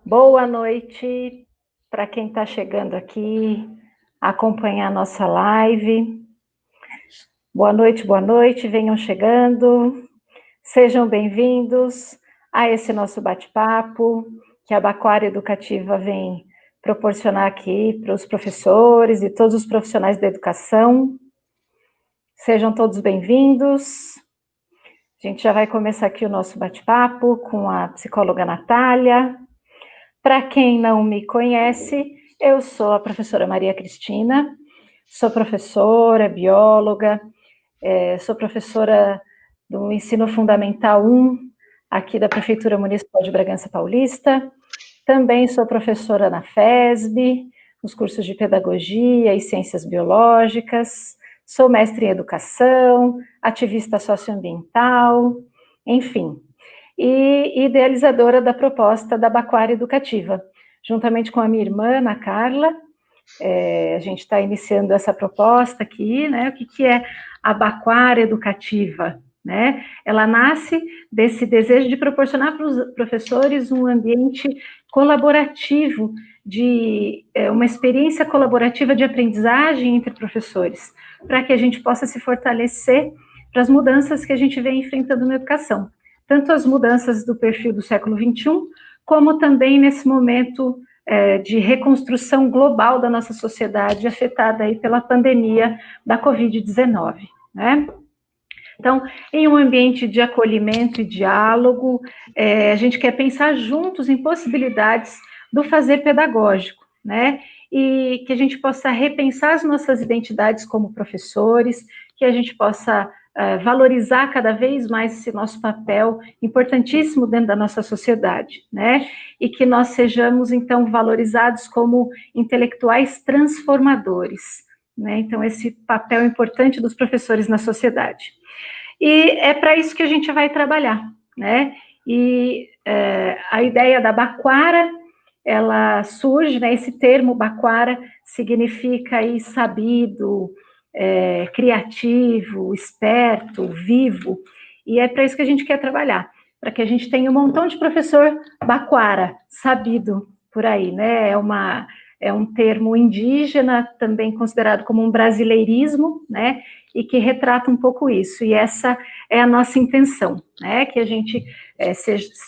Boa noite para quem está chegando aqui, acompanhar a nossa live. Boa noite, venham chegando. Sejam bem-vindos a esse nosso bate-papo que a Baquara Educativa vem proporcionar aqui para os professores e todos os profissionais da educação. Sejam todos bem-vindos. A gente já vai começar aqui o nosso bate-papo com a psicóloga Natália. Para quem não me conhece, eu sou a professora Maria Cristina, sou professora, bióloga, sou professora do Ensino Fundamental 1, aqui da Prefeitura Municipal de Bragança Paulista, também sou professora na FESB, nos cursos de Pedagogia e Ciências Biológicas, sou mestre em Educação, ativista socioambiental, enfim, e idealizadora da proposta da Baquara Educativa. Juntamente com a minha irmã, Ana Carla, a gente está iniciando essa proposta aqui, né? O que é a Baquara Educativa? Né? Ela nasce desse desejo de proporcionar para os professores um ambiente colaborativo, de uma experiência colaborativa de aprendizagem entre professores, para que a gente possa se fortalecer para as mudanças que a gente vem enfrentando na educação. Tanto as mudanças do perfil do século XXI, como também nesse momento de reconstrução global da nossa sociedade, afetada aí pela pandemia da Covid-19, né? Então, em um ambiente de acolhimento e diálogo, a gente quer pensar juntos em possibilidades do fazer pedagógico, né? E que a gente possa repensar as nossas identidades como professores, que a gente possa valorizar cada vez mais esse nosso papel importantíssimo dentro da nossa sociedade, né? E que nós sejamos, então, valorizados como intelectuais transformadores, né? Então, esse papel importante dos professores na sociedade. E é para isso que a gente vai trabalhar, né? E a ideia da Baquara, ela surge, né? Esse termo Baquara significa aí sabido, criativo, esperto, vivo, e é para isso que a gente quer trabalhar, para que a gente tenha um montão de professor Baquara, sabido por aí, né? É um termo indígena, também considerado como um brasileirismo, né? E que retrata um pouco isso, e essa é a nossa intenção, né? Que a gente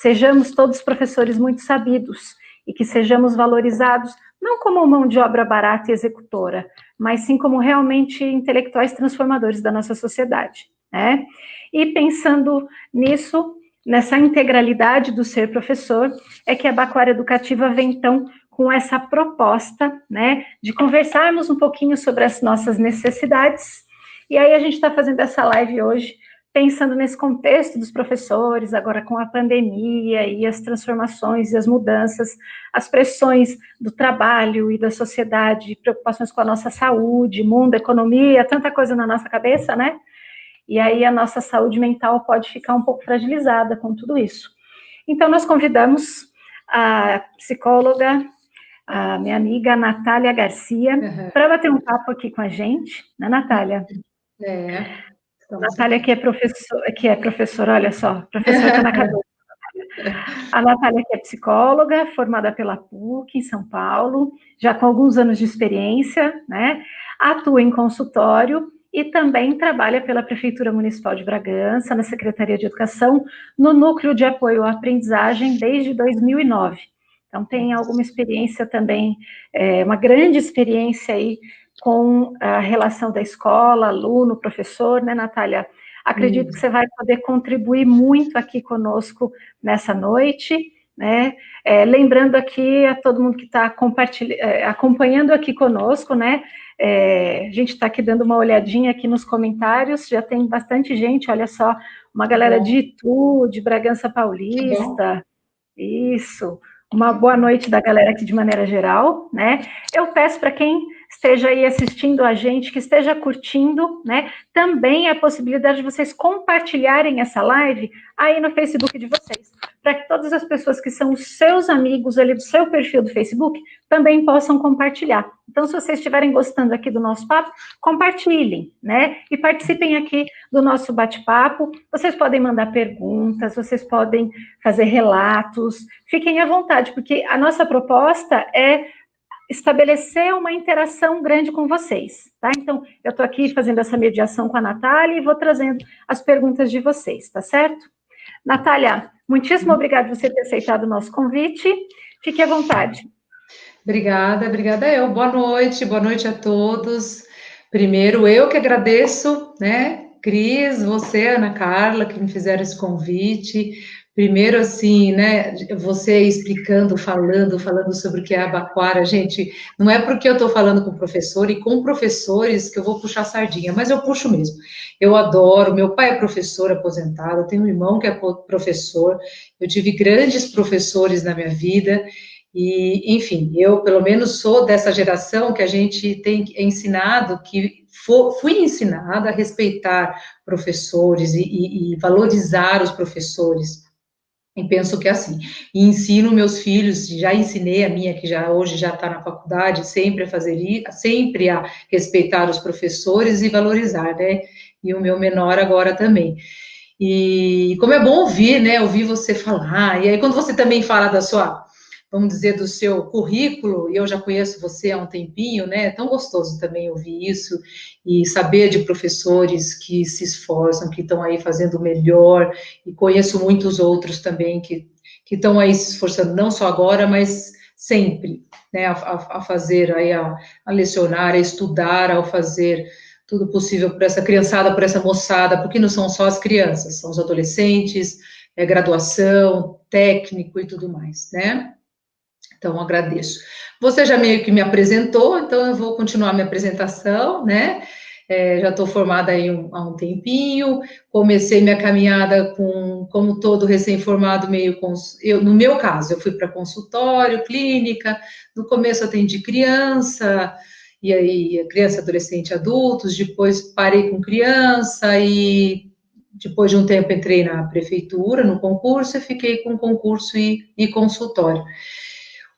sejamos todos professores muito sabidos, e que sejamos valorizados, não como mão de obra barata e executora, mas sim como realmente intelectuais transformadores da nossa sociedade, né? E pensando nisso, nessa integralidade do ser professor, é que a Baquara Educativa vem, então, com essa proposta, né, de conversarmos um pouquinho sobre as nossas necessidades, e aí a gente está fazendo essa live hoje, pensando nesse contexto dos professores, agora com a pandemia e as transformações e as mudanças, as pressões do trabalho e da sociedade, preocupações com a nossa saúde, mundo, economia, tanta coisa na nossa cabeça, né? E aí a nossa saúde mental pode ficar um pouco fragilizada com tudo isso. Então, nós convidamos a psicóloga, a minha amiga Natália Garcia, para bater um papo aqui com a gente, né, Natália? Natália, que é professora, olha só, professora está na cabeça. A Natália, que é psicóloga, formada pela PUC, em São Paulo, já com alguns anos de experiência, né? Atua em consultório e também trabalha pela Prefeitura Municipal de Bragança, na Secretaria de Educação, no Núcleo de Apoio à Aprendizagem, desde 2009. Então, tem alguma experiência também, uma grande experiência aí com a relação da escola, aluno, professor, né, Natália? Acredito que você vai poder contribuir muito aqui conosco nessa noite, né? Lembrando aqui a todo mundo que está acompanhando aqui conosco, né? A gente está aqui dando uma olhadinha aqui nos comentários, já tem bastante gente, olha só, uma galera de Itu, de Bragança Paulista, isso, uma boa noite da galera aqui de maneira geral, né? Eu peço para quem esteja aí assistindo a gente, que esteja curtindo, né? Também a possibilidade de vocês compartilharem essa live aí no Facebook de vocês, para que todas as pessoas que são os seus amigos ali do seu perfil do Facebook também possam compartilhar. Então, se vocês estiverem gostando aqui do nosso papo, compartilhem, né? E participem aqui do nosso bate-papo. Vocês podem mandar perguntas, vocês podem fazer relatos, fiquem à vontade, porque a nossa proposta é estabelecer uma interação grande com vocês, tá? Então, eu estou aqui fazendo essa mediação com a Natália e vou trazendo as perguntas de vocês, tá certo? Natália, muitíssimo obrigada por você ter aceitado o nosso convite. Fique à vontade. Obrigada eu. Boa noite a todos. Primeiro, eu que agradeço, né, Cris, você, Ana Carla, que me fizeram esse convite. Primeiro, assim, né, você explicando, falando sobre o que é Abaquara, gente, não é porque eu estou falando com o professor e com professores que eu vou puxar sardinha, mas eu puxo mesmo. Eu adoro, meu pai é professor aposentado, eu tenho um irmão que é professor, eu tive grandes professores na minha vida, e, enfim, eu, pelo menos, sou dessa geração que a gente tem ensinado, fui ensinada a respeitar professores e valorizar os professores. E penso que é assim. E ensino meus filhos, já ensinei a minha, que já hoje já está na faculdade, sempre a fazer isso, sempre a respeitar os professores e valorizar, né? E o meu menor agora também. E como é bom ouvir, né? Ouvir você falar. E aí, quando você também fala da sua, vamos dizer, do seu currículo, e eu já conheço você há um tempinho, né? É tão gostoso também ouvir isso e saber de professores que se esforçam, que estão aí fazendo o melhor, e conheço muitos outros também que estão aí se esforçando, não só agora, mas sempre, né? A fazer, aí a lecionar, a estudar, ao fazer tudo possível por essa criançada, por essa moçada, porque não são só as crianças, são os adolescentes, graduação, técnico e tudo mais, né? Então, agradeço. Você já meio que me apresentou, então eu vou continuar minha apresentação, né? Já estou formada aí há um tempinho, comecei minha caminhada como todo recém-formado, no meu caso, eu fui para consultório, clínica, no começo atendi criança, e aí criança, adolescente, adultos, depois parei com criança e depois de um tempo entrei na prefeitura, no concurso, e fiquei com concurso e consultório.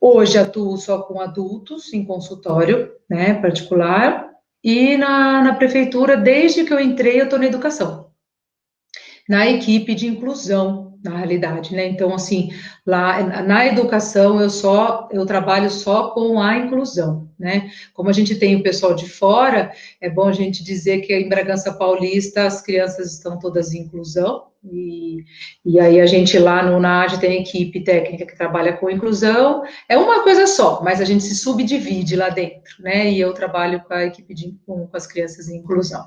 Hoje atuo só com adultos, em consultório, né, particular, e na prefeitura, desde que eu entrei, eu estou na educação, na equipe de inclusão, na realidade, né, então, assim, lá na educação, eu trabalho só com a inclusão, né, como a gente tem o pessoal de fora, é bom a gente dizer que em Bragança Paulista as crianças estão todas em inclusão, e aí a gente lá no NAD tem equipe técnica que trabalha com inclusão, é uma coisa só, mas a gente se subdivide lá dentro, né, e eu trabalho com a equipe com as crianças em inclusão.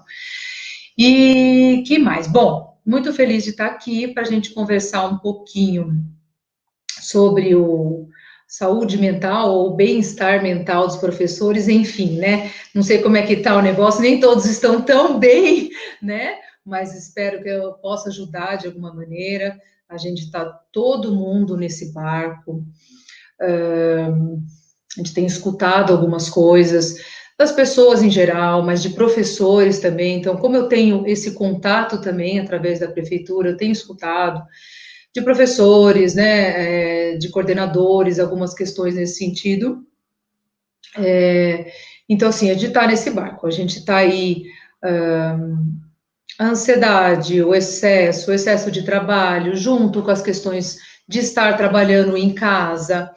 E que mais? Bom, muito feliz de estar aqui para a gente conversar um pouquinho sobre o saúde mental ou bem-estar mental dos professores, enfim, né? Não sei como é que está o negócio, nem todos estão tão bem, né? Mas espero que eu possa ajudar de alguma maneira. A gente está todo mundo nesse barco. A gente tem escutado algumas coisas das pessoas em geral, mas de professores também. Então, como eu tenho esse contato também através da prefeitura, eu tenho escutado de professores, né, de coordenadores, algumas questões nesse sentido. Então, assim, a gente está nesse barco, a gente está aí, a ansiedade, o excesso de trabalho, junto com as questões de estar trabalhando em casa.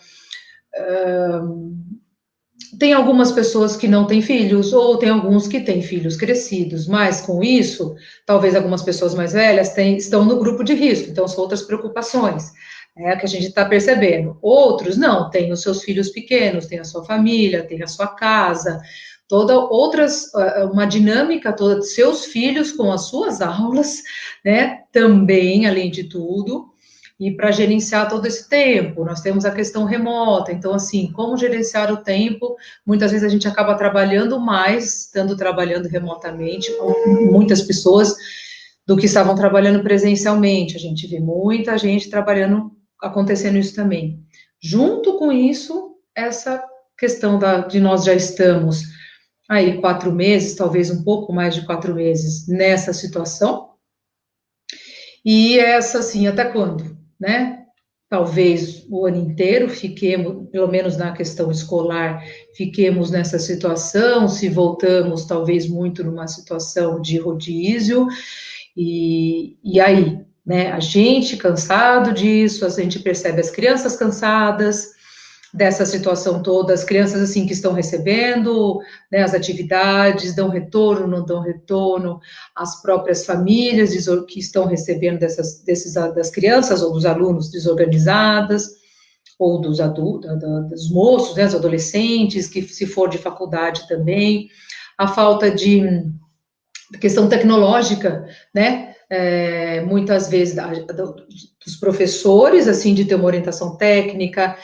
Tem algumas pessoas que não têm filhos, ou tem alguns que têm filhos crescidos, mas com isso, talvez algumas pessoas mais velhas estão no grupo de risco, então são outras preocupações, né, que a gente está percebendo. Outros não, têm os seus filhos pequenos, têm a sua família, têm a sua casa, uma dinâmica toda de seus filhos com as suas aulas, né, também, além de tudo. E para gerenciar todo esse tempo, nós temos a questão remota, então, assim, como gerenciar o tempo? Muitas vezes a gente acaba trabalhando mais, estando trabalhando remotamente, com muitas pessoas, do que estavam trabalhando presencialmente. A gente vê muita gente acontecendo isso também. Junto com isso, essa questão de nós já estamos aí 4 meses, talvez um pouco mais de 4 meses nessa situação. E essa, assim, até quando, né? Talvez o ano inteiro fiquemos, pelo menos na questão escolar, fiquemos nessa situação, se voltamos talvez muito numa situação de rodízio, e aí, né, a gente cansado disso, a gente percebe as crianças cansadas dessa situação toda, as crianças assim que estão recebendo, né, as atividades, dão retorno, não dão retorno, as próprias famílias que estão recebendo das crianças ou dos alunos desorganizadas, ou dos adultos, dos moços, né, dos adolescentes, que se for de faculdade também, a falta de questão tecnológica, né? Muitas vezes dos professores, assim, de ter uma orientação técnica,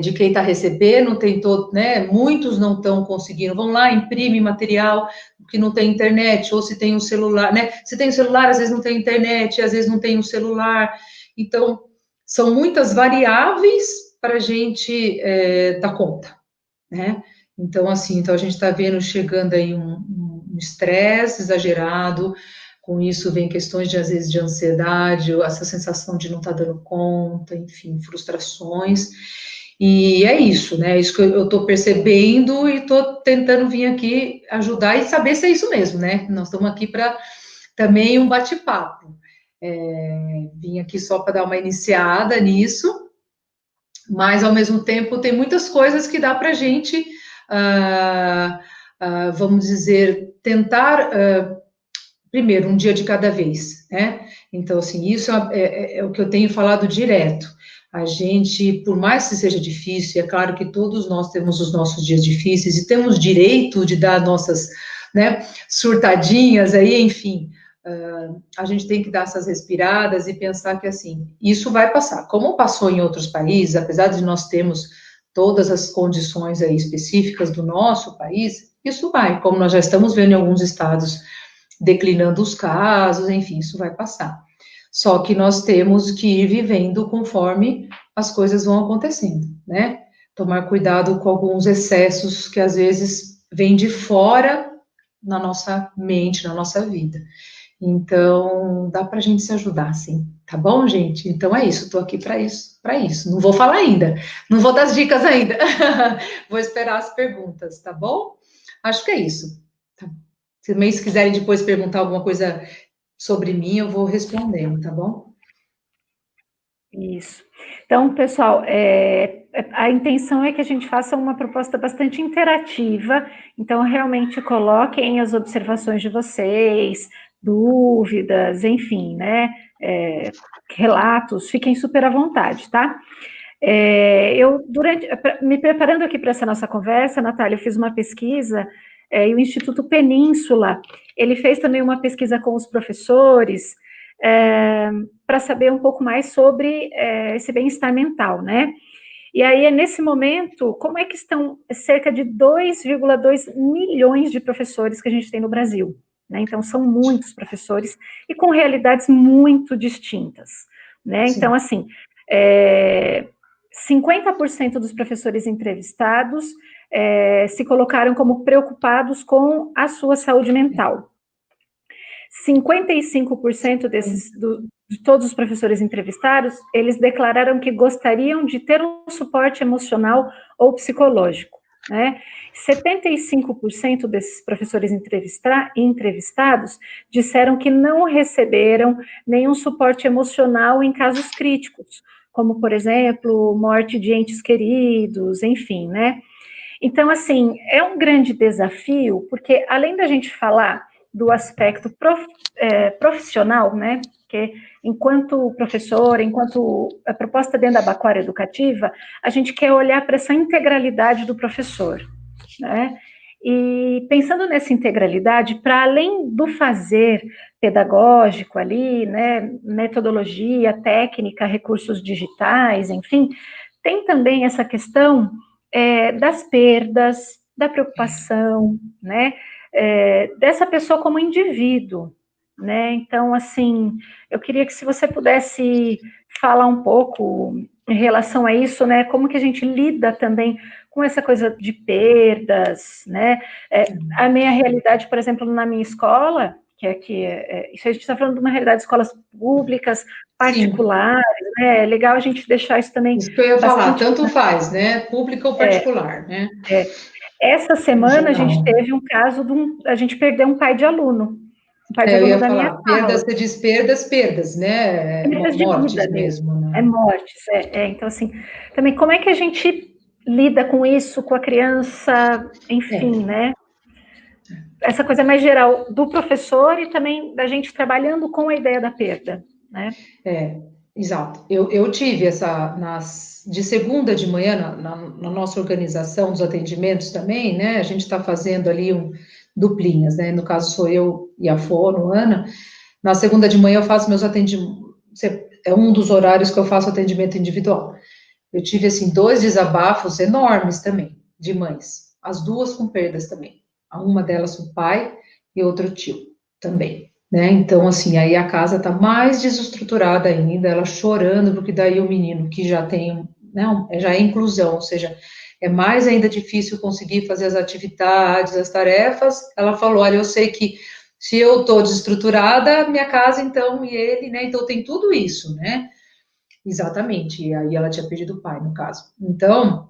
de quem está recebendo, tem todo, né? Muitos não estão conseguindo, vão lá, imprime material que não tem internet, ou se tem um celular, né? Se tem um celular, às vezes não tem internet, às vezes não tem um celular. Então, são muitas variáveis para a gente dar conta, né? Então, assim, então a gente está vendo chegando aí um estresse exagerado, com isso vem questões de, às vezes, de ansiedade, essa sensação de não estar dando conta, enfim, frustrações, e é isso, né? É isso que eu estou percebendo e estou tentando vir aqui ajudar e saber se é isso mesmo, né? Nós estamos aqui para também um bate-papo. Vim aqui só para dar uma iniciada nisso, mas ao mesmo tempo tem muitas coisas que dá para a gente, vamos dizer, tentar, primeiro, um dia de cada vez, né? Então, assim, isso é o que eu tenho falado direto. A gente, por mais que seja difícil, é claro que todos nós temos os nossos dias difíceis e temos direito de dar nossas, né, surtadinhas aí, enfim, a gente tem que dar essas respiradas e pensar que, assim, isso vai passar. Como passou em outros países, apesar de nós termos todas as condições aí específicas do nosso país, isso vai, como nós já estamos vendo em alguns estados declinando os casos, enfim, isso vai passar. Só que nós temos que ir vivendo conforme as coisas vão acontecendo, né? Tomar cuidado com alguns excessos que às vezes vêm de fora na nossa mente, na nossa vida. Então, dá para a gente se ajudar, sim. Tá bom, gente? Então é isso, estou aqui para isso, para isso. Não vou falar ainda, não vou dar as dicas ainda. Vou esperar as perguntas, tá bom? Acho que é isso. Tá. Se vocês quiserem depois perguntar alguma coisa sobre mim, eu vou respondendo, tá bom? Isso. Então, pessoal, a intenção é que a gente faça uma proposta bastante interativa, então realmente coloquem as observações de vocês, dúvidas, enfim, né, relatos, fiquem super à vontade, tá? Me preparando aqui para essa nossa conversa, Natália, eu fiz uma pesquisa, e o Instituto Península, ele fez também uma pesquisa com os professores, para saber um pouco mais sobre esse bem-estar mental, né? E aí, nesse momento, como é que estão cerca de 2,2 milhões de professores que a gente tem no Brasil? Né? Então, são muitos professores e com realidades muito distintas. Né? Então, assim, 50% dos professores entrevistados se colocaram como preocupados com a sua saúde mental. 55% de todos os professores entrevistados, eles declararam que gostariam de ter um suporte emocional ou psicológico, né? 75% desses professores entrevistados disseram que não receberam nenhum suporte emocional em casos críticos, como, por exemplo, morte de entes queridos, enfim, né? Então, assim, é um grande desafio, porque além da gente falar do aspecto profissional, né, que enquanto professor, enquanto a proposta dentro da Bacora Educativa, a gente quer olhar para essa integralidade do professor, né, e pensando nessa integralidade, para além do fazer pedagógico ali, né, metodologia, técnica, recursos digitais, enfim, tem também essa questão das perdas, da preocupação, né, dessa pessoa como indivíduo, né? Então, assim, eu queria que se você pudesse falar um pouco em relação a isso, né? Como que a gente lida também com essa coisa de perdas, né? A minha realidade, por exemplo, na minha escola, que aqui, isso a gente está falando de uma realidade de escolas públicas, Sim, particulares, né? É legal a gente deixar isso também isso que eu ia falar, bastante. tanto faz, né? Pública ou particular, né? Essa No semana a gente geral. teve um caso a gente perdeu um pai de aluno, um pai de Eu aluno ia da minha falar, perdas, sala. você diz perdas, né? Perdas de vida Mortes mesmo, mesmo, né? mortes, então assim, também como é que a gente lida com isso, com a criança, enfim, É, né, essa coisa mais geral do professor e também da gente trabalhando com a ideia da perda, né. é, exato. Eu tive de segunda de manhã, na nossa organização dos atendimentos também, né? A gente está fazendo ali duplinhas, né? No caso, sou eu e a Fono, Ana. Na segunda de manhã eu faço meus atendimentos, é um dos horários que eu faço atendimento individual. Eu tive, assim, dois desabafos enormes também, de mães, as duas com perdas também. Uma delas o pai e outro tio também, né? Então, assim, aí a casa tá mais desestruturada ainda, ela chorando, porque daí o menino que já tem, né, já é inclusão, ou seja, é mais ainda difícil conseguir fazer as atividades, as tarefas. Ela falou, olha, eu sei que se eu tô desestruturada, minha casa, então, e ele, né? Então tem tudo isso, né? Exatamente, e aí ela tinha pedido o pai, no caso. Então,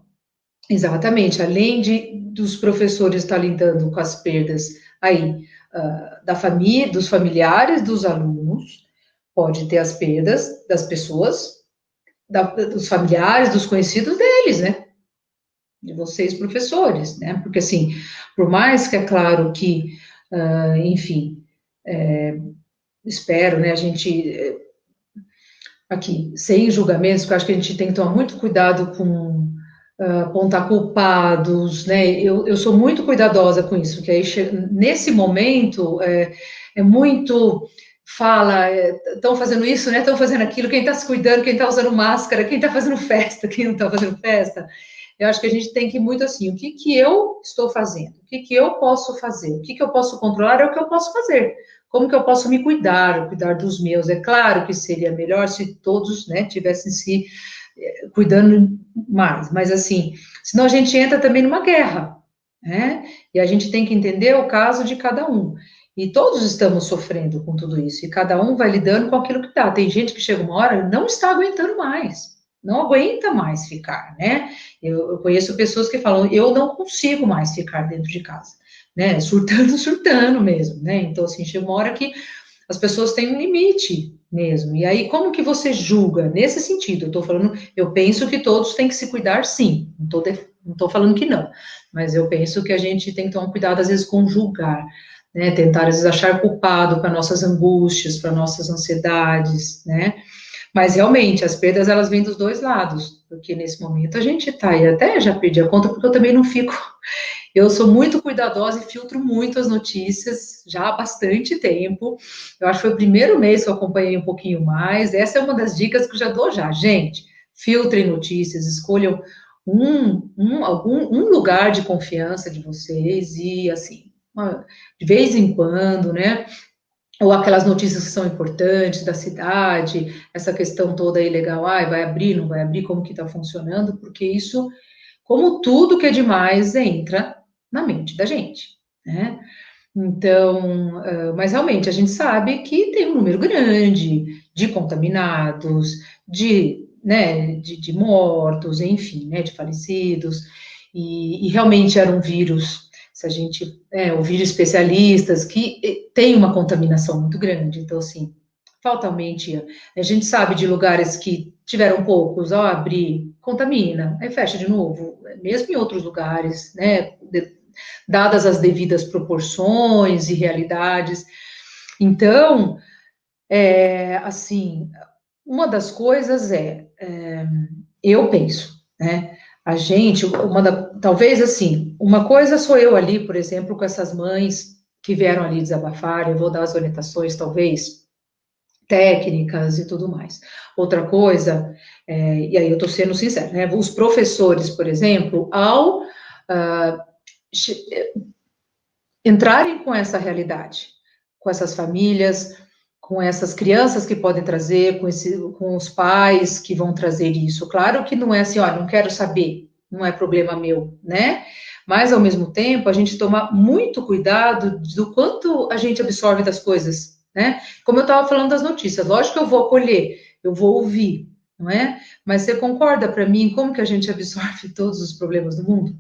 exatamente, além dos professores estar lidando com as perdas aí da família, dos familiares dos alunos, pode ter as perdas das pessoas, dos familiares, dos conhecidos deles, né? De vocês, professores, né? Porque assim, por mais que é claro que, enfim, espero, né? A gente aqui, sem julgamentos, porque eu acho que a gente tem que tomar muito cuidado com apontar culpados, né? Eu sou muito cuidadosa com isso, que aí nesse momento é muito fala, estão fazendo isso, né? Estão fazendo aquilo, quem está se cuidando, quem está usando máscara, quem está fazendo festa, quem não está fazendo festa. Eu acho que a gente tem que ir muito assim, o que que eu estou fazendo? O que que eu posso fazer? O que que eu posso controlar é o que eu posso fazer. Como que eu posso me cuidar, cuidar dos meus? É claro que seria melhor se todos, né, tivessem se cuidando mais, mas assim, senão a gente entra também numa guerra, né? E a gente tem que entender o caso de cada um. E todos estamos sofrendo com tudo isso, e cada um vai lidando com aquilo que tá. Tem gente que chega uma hora e não está aguentando mais, não aguenta mais ficar, né? Eu conheço pessoas que falam, eu não consigo mais ficar dentro de casa, né? Surtando, surtando mesmo, né? Então, assim, chega uma hora que as pessoas têm um limite mesmo. E aí, como que você julga nesse sentido? Eu tô falando, eu penso que todos têm que se cuidar, sim. Não tô falando que não. Mas eu penso que a gente tem que tomar cuidado, às vezes, com julgar, né? Tentar, às vezes, achar culpado para nossas angústias, para nossas ansiedades, né? Mas realmente, as perdas elas vêm dos dois lados, porque nesse momento a gente tá, e até já perdi a conta, porque eu também não fico. Eu sou muito cuidadosa e filtro muito as notícias já há bastante tempo. Eu acho que foi o primeiro mês que eu acompanhei um pouquinho mais. Essa é uma das dicas que eu já dou já. Gente, filtrem notícias, escolham um lugar de confiança de vocês e, assim, de vez em quando, né? Ou aquelas notícias que são importantes da cidade, essa questão toda aí legal, vai abrir, não vai abrir, como que está funcionando, porque isso, como tudo que é demais, entra na mente da gente, né? Então, mas realmente a gente sabe que tem um número grande de contaminados, de mortos, enfim, né, de falecidos, e realmente era um vírus, se a gente ouvir especialistas, que tem uma contaminação muito grande, então, assim, fatalmente, a gente sabe de lugares que tiveram poucos, ao abrir, contamina, aí fecha de novo, mesmo em outros lugares, né, dadas as devidas proporções e realidades. Então, assim, uma das coisas eu penso, né? A gente, talvez assim, uma coisa sou eu ali, por exemplo, com essas mães que vieram ali desabafar, eu vou dar as orientações, talvez, técnicas e tudo mais. Outra coisa, e aí eu estou sendo sincera, né? Os professores, por exemplo, ao entrarem com essa realidade, com essas famílias, com essas crianças que podem trazer, com os pais que vão trazer isso. Claro que não é assim, ó, não quero saber, não é problema meu, né? Mas, ao mesmo tempo, a gente toma muito cuidado do quanto a gente absorve das coisas, né? Como eu estava falando das notícias, lógico que eu vou acolher, eu vou ouvir, não é? Mas você concorda para mim como que a gente absorve todos os problemas do mundo,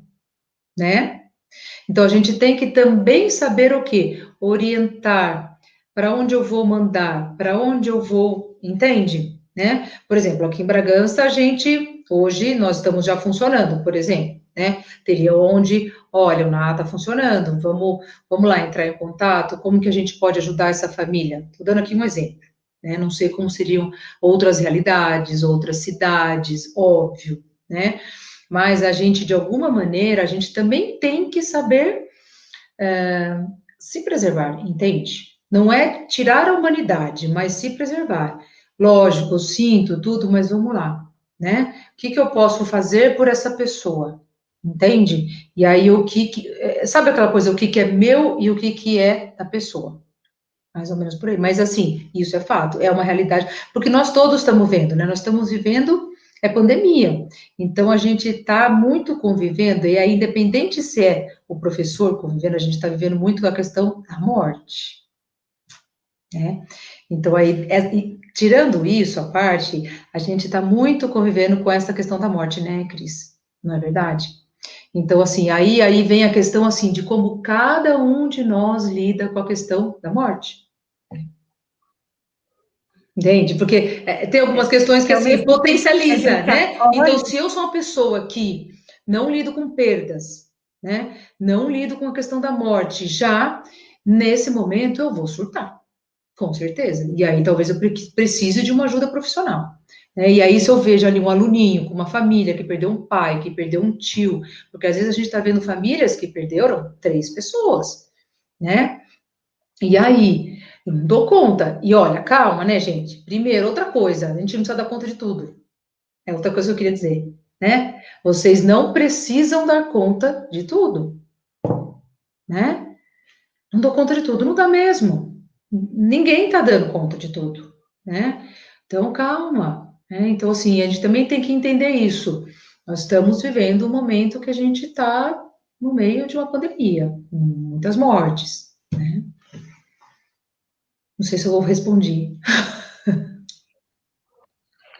né? Então, a gente tem que também saber o quê? Orientar para onde eu vou mandar, para onde eu vou, entende? Né? Por exemplo, aqui em Bragança, hoje, nós estamos já funcionando, por exemplo, né? Teria onde, olha, o NA está funcionando, vamos lá entrar em contato, como que a gente pode ajudar essa família? Estou dando aqui um exemplo, né? Não sei como seriam outras realidades, outras cidades, óbvio, né? Mas a gente, de alguma maneira, a gente também tem que saber se preservar, entende? Não é tirar a humanidade, mas se preservar. Lógico, eu sinto tudo, mas vamos lá, né? O que que eu posso fazer por essa pessoa? Entende? E aí, sabe aquela coisa, o que que é meu e o que é da pessoa? Mais ou menos por aí. Mas, assim, isso é fato, é uma realidade, porque nós todos estamos vendo, né? Nós estamos vivendo pandemia. Então, a gente está muito convivendo, e aí, independente se é o professor convivendo, a gente está vivendo muito com a questão da morte, né? Então, aí, tirando isso à parte, a gente está muito convivendo com essa questão da morte, né, Cris? Não é verdade? Então, assim, aí vem a questão, assim, de como cada um de nós lida com a questão da morte. Entende? Porque tem algumas questões que, Que ao assim, mesmo tempo que a potencializa, gente né? Então, acolhe, se eu sou uma pessoa que não lido com perdas, né? Não lido com a questão da morte, já nesse momento eu vou surtar, com certeza. E aí talvez eu precise de uma ajuda profissional. Né? E aí, se eu vejo ali um aluninho com uma família que perdeu um pai, que perdeu um tio, porque às vezes a gente está vendo famílias que perderam 3 pessoas, né? E aí, eu não dou conta. E olha, calma, né, gente? Primeiro, outra coisa, a gente não precisa dar conta de tudo. É outra coisa que eu queria dizer, né? Vocês não precisam dar conta de tudo, né? Não dou conta de tudo, não dá mesmo. Ninguém tá dando conta de tudo, né? Então, calma. Né? Então, assim, a gente também tem que entender isso. Nós estamos vivendo um momento que a gente está no meio de uma pandemia, com muitas mortes, né? Não sei se eu respondi.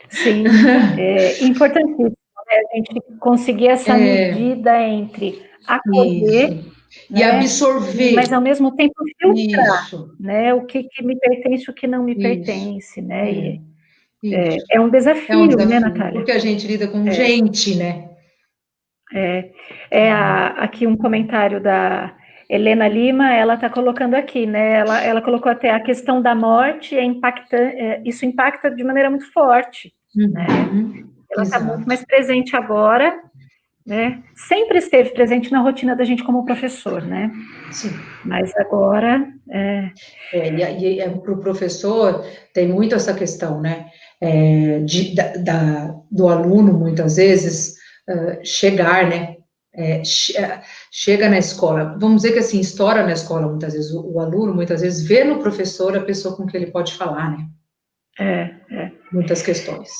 sim, é importantíssimo, né, a gente conseguir essa É, medida entre isso. acolher, E né, mas absorver. ao mesmo tempo filtrar, Isso, né, o que me pertence, o que não me isso. pertence, né, É, e isso. é um É um desafio, né, desafio, Natália? porque a gente lida com gente, né? Aqui um comentário da Helena Lima, ela está colocando aqui, né, ela colocou até a questão da morte, isso impacta de maneira muito forte, né, Uhum, ela está muito exato. mais presente agora, né? Sempre esteve presente na rotina da gente como professor, né? Sim. Mas agora, Para o professor tem muito essa questão, né? Do aluno, muitas vezes, chegar, né? Chega na escola, vamos dizer que assim, estoura na escola muitas vezes, o aluno muitas vezes vê no professor a pessoa com quem ele pode falar, né? Muitas questões.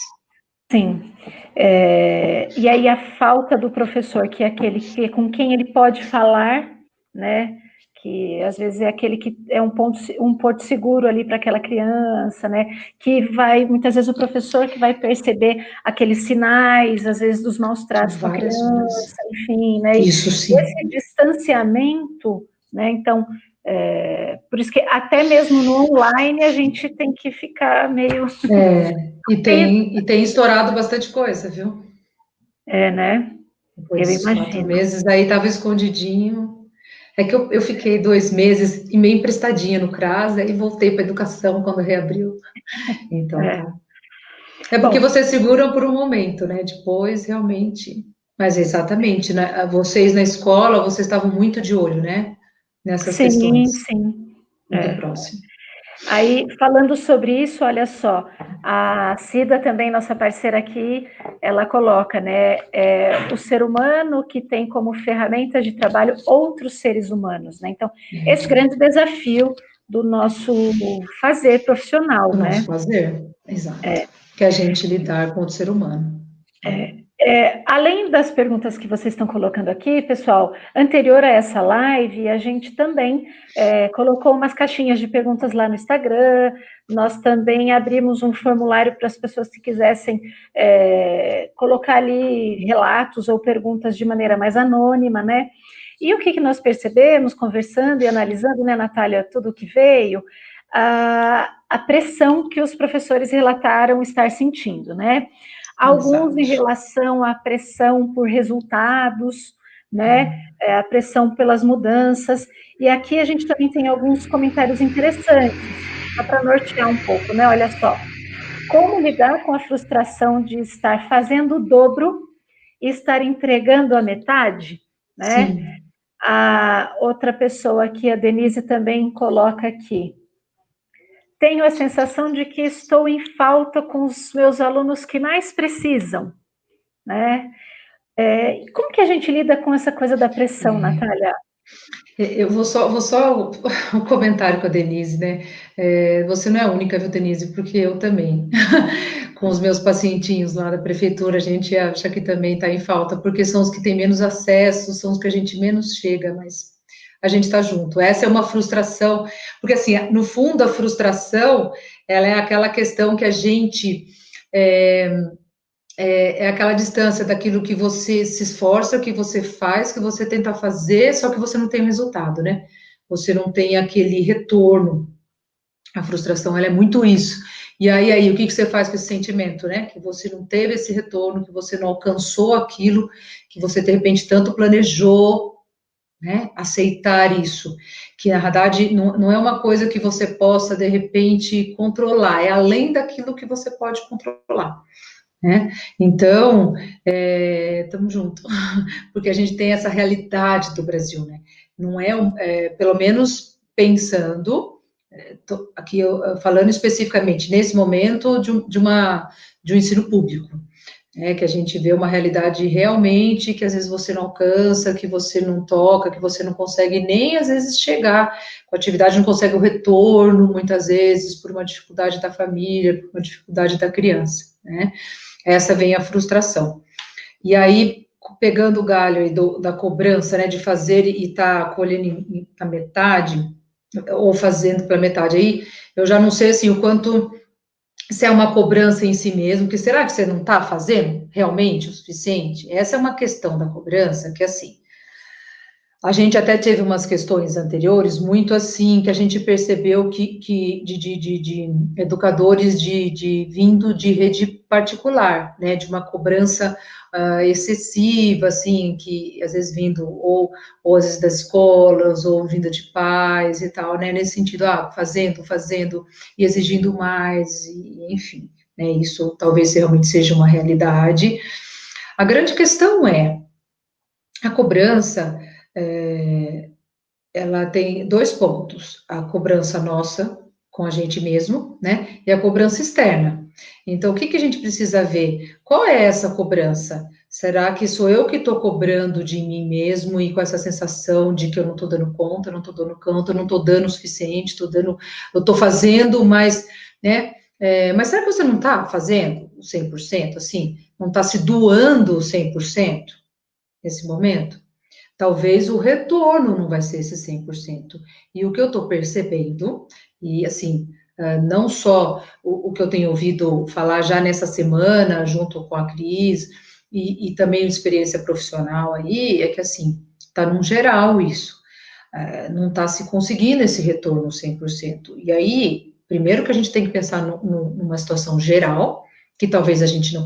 sim. E aí a falta do professor, que é aquele com quem ele pode falar, né? Que às vezes é aquele que é um porto seguro ali para aquela criança, né? Que vai, muitas vezes o professor que vai perceber aqueles sinais, às vezes dos maus De tratos com a várias criança, formas. enfim, né? E Isso sim. esse distanciamento, né? Então, por isso que até mesmo no online a gente tem que ficar meio. E tem estourado bastante coisa, viu? Né? Depois Eu desses 4 imagino. meses, aí estava escondidinho. É que eu fiquei 2 meses e meio emprestadinha no CRAS, aí voltei para educação quando reabriu. Então É. tá. É porque Bom, vocês seguram por um momento, né? Depois, realmente. Mas exatamente, né? Vocês na escola, vocês estavam muito de olho, né? Nessas sim, questões. sim. Muito próximo. Aí, falando sobre isso, olha só, a Cida também, nossa parceira aqui, ela coloca, né, o ser humano que tem como ferramenta de trabalho outros seres humanos, né? Então, esse grande desafio, do nosso fazer profissional, O né? nosso fazer, exato. Que a gente lidar com o ser humano. Além das perguntas que vocês estão colocando aqui, pessoal, anterior a essa live, a gente também colocou umas caixinhas de perguntas lá no Instagram, nós também abrimos um formulário para as pessoas que quisessem colocar ali relatos ou perguntas de maneira mais anônima, né? E o que nós percebemos, conversando e analisando, né, Natália, tudo que veio, a pressão que os professores relataram estar sentindo, né? Alguns Exato. em relação à pressão por resultados, né? A pressão pelas mudanças. E aqui a gente também tem alguns comentários interessantes, só para nortear um pouco, né? Olha só. Como lidar com a frustração de estar fazendo o dobro e estar entregando a metade, né? Sim. A outra pessoa aqui, a Denise, também coloca aqui. Tenho a sensação de que estou em falta com os meus alunos que mais precisam, né? Como que a gente lida com essa coisa da pressão, Natália? Eu vou só um comentário com a Denise, né? Você não é a única, viu, Denise? Porque eu também, com os meus pacientinhos lá da prefeitura, a gente acha que também está em falta, porque são os que têm menos acesso, são os que a gente menos chega, mas a gente está junto. Essa é uma frustração, porque assim, no fundo, a frustração, ela é aquela questão que a gente é aquela distância daquilo que você se esforça, que você faz, que você tenta fazer, só que você não tem resultado, né? Você não tem aquele retorno. A frustração, ela é muito isso. E aí, o que você faz com esse sentimento, né? Que você não teve esse retorno, que você não alcançou aquilo, que você, de repente, tanto planejou, né? Aceitar isso. Que, na verdade, não é uma coisa que você possa, de repente, controlar. É além daquilo que você pode controlar. Né? Então, estamos juntos, porque a gente tem essa realidade do Brasil, né? Não pelo menos pensando, aqui falando especificamente nesse momento de um ensino público, que a gente vê uma realidade realmente que às vezes você não alcança, que você não toca, que você não consegue nem às vezes chegar com a atividade, não consegue o retorno, muitas vezes, por uma dificuldade da família, por uma dificuldade da criança, né? Essa vem a frustração. E aí, pegando o galho aí da cobrança, né, de fazer e estar colhendo a metade, ou fazendo pela metade aí, eu já não sei, assim, o quanto, se é uma cobrança em si mesmo, que será que você não está fazendo realmente o suficiente? Essa é uma questão da cobrança, que assim, a gente até teve umas questões anteriores, muito assim, que a gente percebeu que de educadores vindo de rede particular, né, de uma cobrança excessiva, assim, que às vezes vindo, ou às vezes das escolas, ou vindo de pais e tal, né, nesse sentido, fazendo, e exigindo mais, e, enfim, né, isso talvez realmente seja uma realidade. A grande questão é, a cobrança, ela tem dois pontos: a cobrança nossa com a gente mesmo, né? E a cobrança externa. Então, o que a gente precisa ver? Qual é essa cobrança? Será que sou eu que estou cobrando de mim mesmo e com essa sensação de que eu não estou dando conta, não estou dando conta, não estou dando o suficiente, eu estou fazendo, mas, né? Mas será que você não está fazendo 100%, assim? Não está se doando 100% nesse momento? Talvez o retorno não vai ser esse 100%. E o que eu estou percebendo, e assim, não só o que eu tenho ouvido falar já nessa semana, junto com a Cris, e também experiência profissional aí, é que assim, está num geral isso. Não está se conseguindo esse retorno 100%. E aí, primeiro que a gente tem que pensar numa situação geral, que talvez a gente não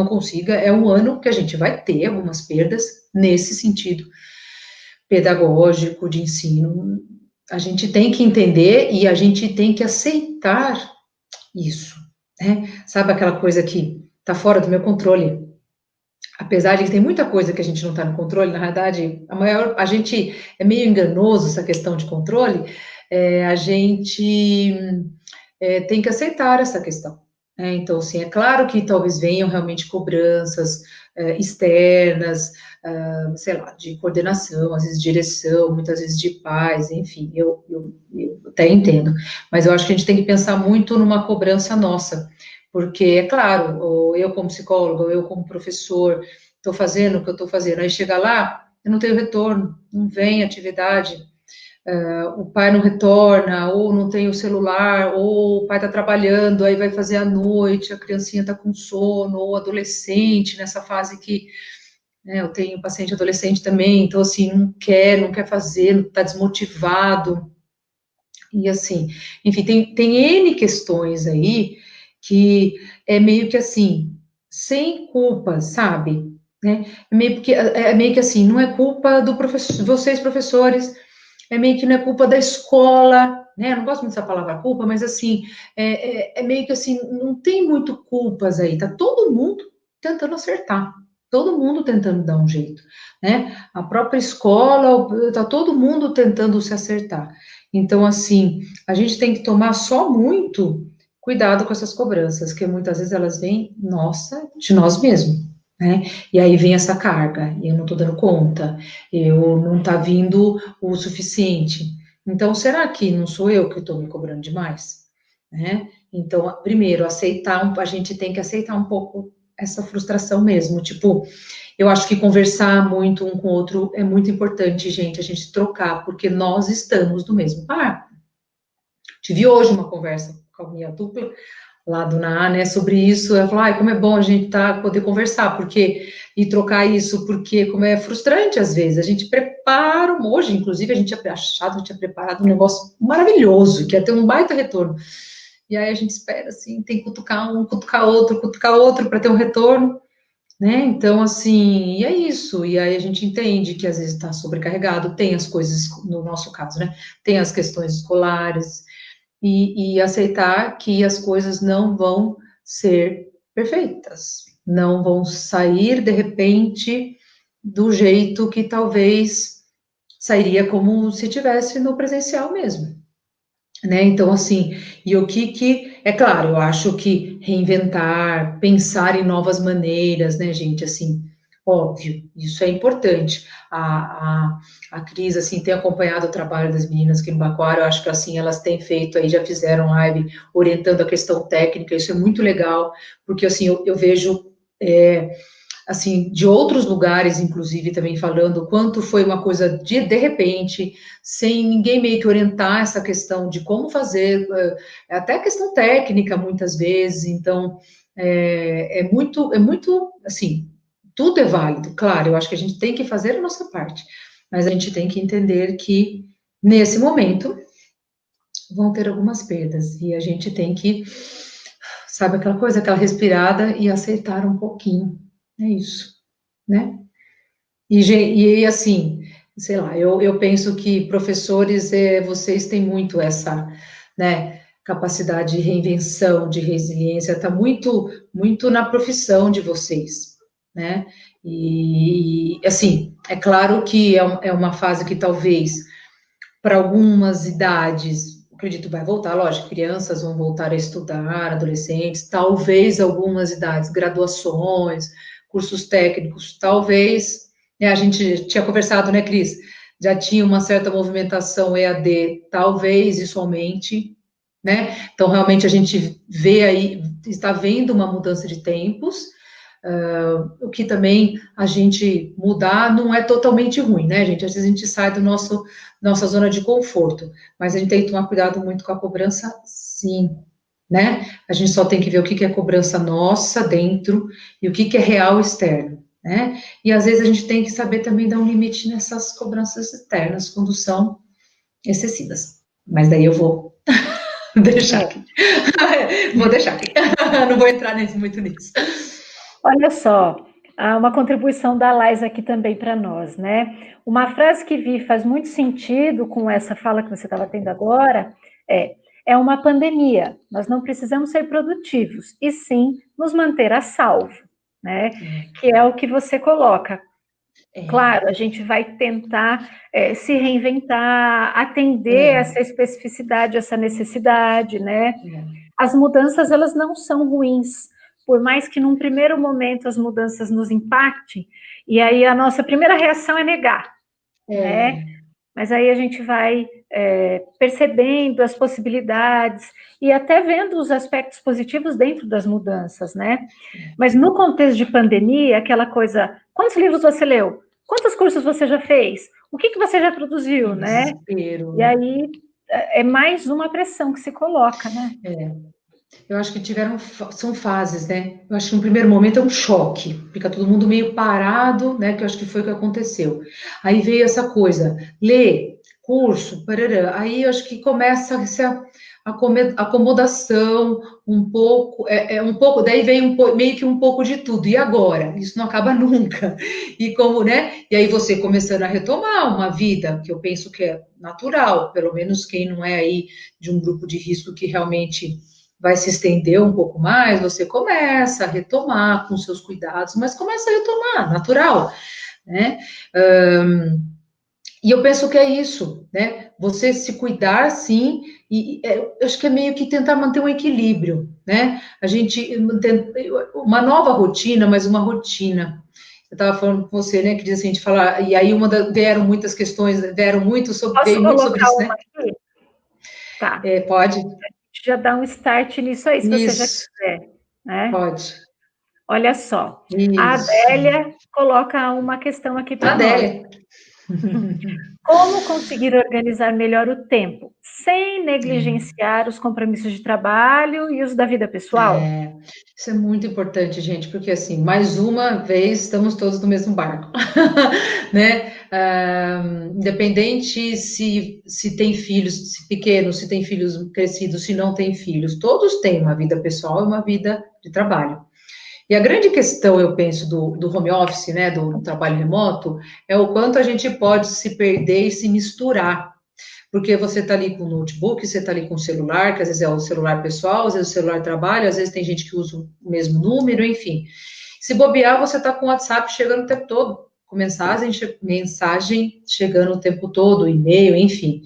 consiga, é um ano que a gente vai ter algumas perdas nesse sentido pedagógico de ensino. A gente tem que entender e a gente tem que aceitar isso, né? Sabe aquela coisa que está fora do meu controle? Apesar de que tem muita coisa que a gente não está no controle, na verdade, a gente é meio enganoso essa questão de controle, a gente tem que aceitar essa questão. Então, assim, é claro que talvez venham realmente cobranças externas, sei lá, de coordenação, às vezes direção, muitas vezes de pais, enfim, eu até entendo, mas eu acho que a gente tem que pensar muito numa cobrança nossa, porque, é claro, ou eu como psicólogo, ou eu como professor, estou fazendo o que eu estou fazendo, aí chega lá, eu não tenho retorno, não vem atividade, o pai não retorna, ou não tem o celular, ou o pai está trabalhando, aí vai fazer à noite, a criancinha está com sono, ou adolescente, nessa fase que, né, eu tenho paciente adolescente também, então assim, não quer fazer, está desmotivado, e assim, enfim, tem N questões aí que é meio que assim, sem culpa, sabe? Né? É meio que assim, não é culpa do professor, vocês professores, é meio que não é culpa da escola, né? Eu não gosto muito dessa palavra culpa, mas assim, é meio que assim, não tem muito culpas aí, tá todo mundo tentando acertar, todo mundo tentando dar um jeito, né? A própria escola, tá todo mundo tentando se acertar. Então, assim, a gente tem que tomar só muito cuidado com essas cobranças, que muitas vezes elas vêm, nossa, de nós mesmos, né? E aí vem essa carga, e eu não tô dando conta, eu não tá vindo o suficiente. Então, será que não sou eu que estou me cobrando demais? Né? Então, primeiro, a gente tem que aceitar um pouco essa frustração mesmo. Tipo, eu acho que conversar muito um com o outro é muito importante, gente, a gente trocar, porque nós estamos no mesmo barco. Tive hoje uma conversa com a minha dupla lá do NAA, né, sobre isso. Ela falou, ai, como é bom a gente poder conversar, porque e trocar isso, porque como é frustrante às vezes, a gente prepara, hoje, inclusive, a gente tinha achado, a gente tinha preparado um negócio maravilhoso, que ia ter um baita retorno. E aí a gente espera, assim, tem que cutucar outro para ter um retorno, né? Então, assim, e é isso. E aí a gente entende que às vezes está sobrecarregado, tem as coisas, no nosso caso, né? Tem as questões escolares, e aceitar que as coisas não vão ser perfeitas, não vão sair de repente do jeito que talvez sairia como se tivesse no presencial mesmo, né? Então, assim, e o que é claro, eu acho que reinventar, pensar em novas maneiras, né, gente, assim, óbvio, isso é importante. A Cris, assim, tem acompanhado o trabalho das meninas aqui no Bacoara, eu acho que, assim, elas têm feito aí, já fizeram live orientando a questão técnica, isso é muito legal, porque, assim, eu vejo assim, de outros lugares, inclusive, também falando o quanto foi uma coisa de repente, sem ninguém meio que orientar essa questão de como fazer, até a questão técnica, muitas vezes, então, é muito, assim, tudo é válido, claro, eu acho que a gente tem que fazer a nossa parte, mas a gente tem que entender que, nesse momento, vão ter algumas perdas, e a gente tem que, sabe aquela coisa, aquela respirada e aceitar um pouquinho, é isso, né? E assim, sei lá, eu penso que professores, vocês têm muito essa, né, capacidade de reinvenção, de resiliência, está muito, muito na profissão de vocês, né? E, assim, é claro que é uma fase que talvez, para algumas idades, acredito, vai voltar, lógico, crianças vão voltar a estudar, adolescentes, talvez algumas idades, graduações, cursos técnicos, talvez, né, a gente tinha conversado, né, Cris? Já tinha uma certa movimentação EAD, talvez isso aumente, né? Então, realmente, a gente vê aí, está vendo uma mudança de tempos, o que também a gente mudar não é totalmente ruim, né, gente? Às vezes a gente sai do nossa zona de conforto, mas a gente tem que tomar cuidado muito com a cobrança, sim, né? A gente só tem que ver o que é cobrança nossa dentro e o que é real externo, né? E às vezes a gente tem que saber também dar um limite nessas cobranças externas quando são excessivas. Mas daí eu vou deixar É. aqui. Vou deixar aqui. Não vou entrar muito nisso. Olha só, há uma contribuição da Laís aqui também para nós, né? Uma frase que vi faz muito sentido com essa fala que você estava tendo agora é uma pandemia. Nós não precisamos ser produtivos, e sim nos manter a salvo, né? Que é o que você coloca. Claro, a gente vai tentar se reinventar, atender É, essa especificidade, essa necessidade, né? é, As mudanças, elas não são ruins, por mais que num primeiro momento as mudanças nos impactem, e aí a nossa primeira reação é negar, né? é, Mas aí a gente vai percebendo as possibilidades e até vendo os aspectos positivos dentro das mudanças, né? Mas no contexto de pandemia, aquela coisa, quantos livros você leu? Quantos cursos você já fez? O que você já que produziu, né? E desespero. aí é mais uma pressão que se coloca, né? Eu acho que são fases, né? Eu acho que no primeiro momento é um choque, fica todo mundo meio parado, né? Que eu acho que foi o que aconteceu. Aí veio essa coisa, ler, curso, parará. Aí eu acho que começa essa acomodação, um pouco, um pouco, daí vem meio que um pouco de tudo. E agora? Isso não acaba nunca. E como, né? E aí você começando a retomar uma vida, que eu penso que é natural, pelo menos quem não é aí de um grupo de risco que realmente vai se estender um pouco mais, você começa a retomar com seus cuidados, mas começa a retomar, natural, né? E eu penso que é isso, né? Você se cuidar, sim, eu acho que é meio que tentar manter um equilíbrio, né? A gente uma nova rotina, mas uma rotina. Eu estava falando com você, né, que diz assim, a gente falar, e aí vieram muitas questões, Posso veio muito sobre colocar isso, uma né? aqui? Tá. É, pode? Já dá um start nisso aí, se você já Isso, quiser, né? pode. Olha só, a Isso. Adélia coloca uma questão aqui para nós. Adélia. Como conseguir organizar melhor o tempo, sem negligenciar os compromissos de trabalho e os da vida pessoal? É, isso é muito importante, gente, porque assim, mais uma vez estamos todos no mesmo barco, né? Independente se tem filhos, se pequenos, se tem filhos crescidos, se não tem filhos, todos têm uma vida pessoal e uma vida de trabalho. E a grande questão, eu penso, do home office, né, do trabalho remoto, é o quanto a gente pode se perder e se misturar. Porque você está ali com o notebook, você está ali com o celular, que às vezes é o celular pessoal, às vezes o celular trabalho, às vezes tem gente que usa o mesmo número, enfim. Se bobear, você está com o WhatsApp chegando o tempo todo, com mensagem chegando o tempo todo, e-mail, enfim.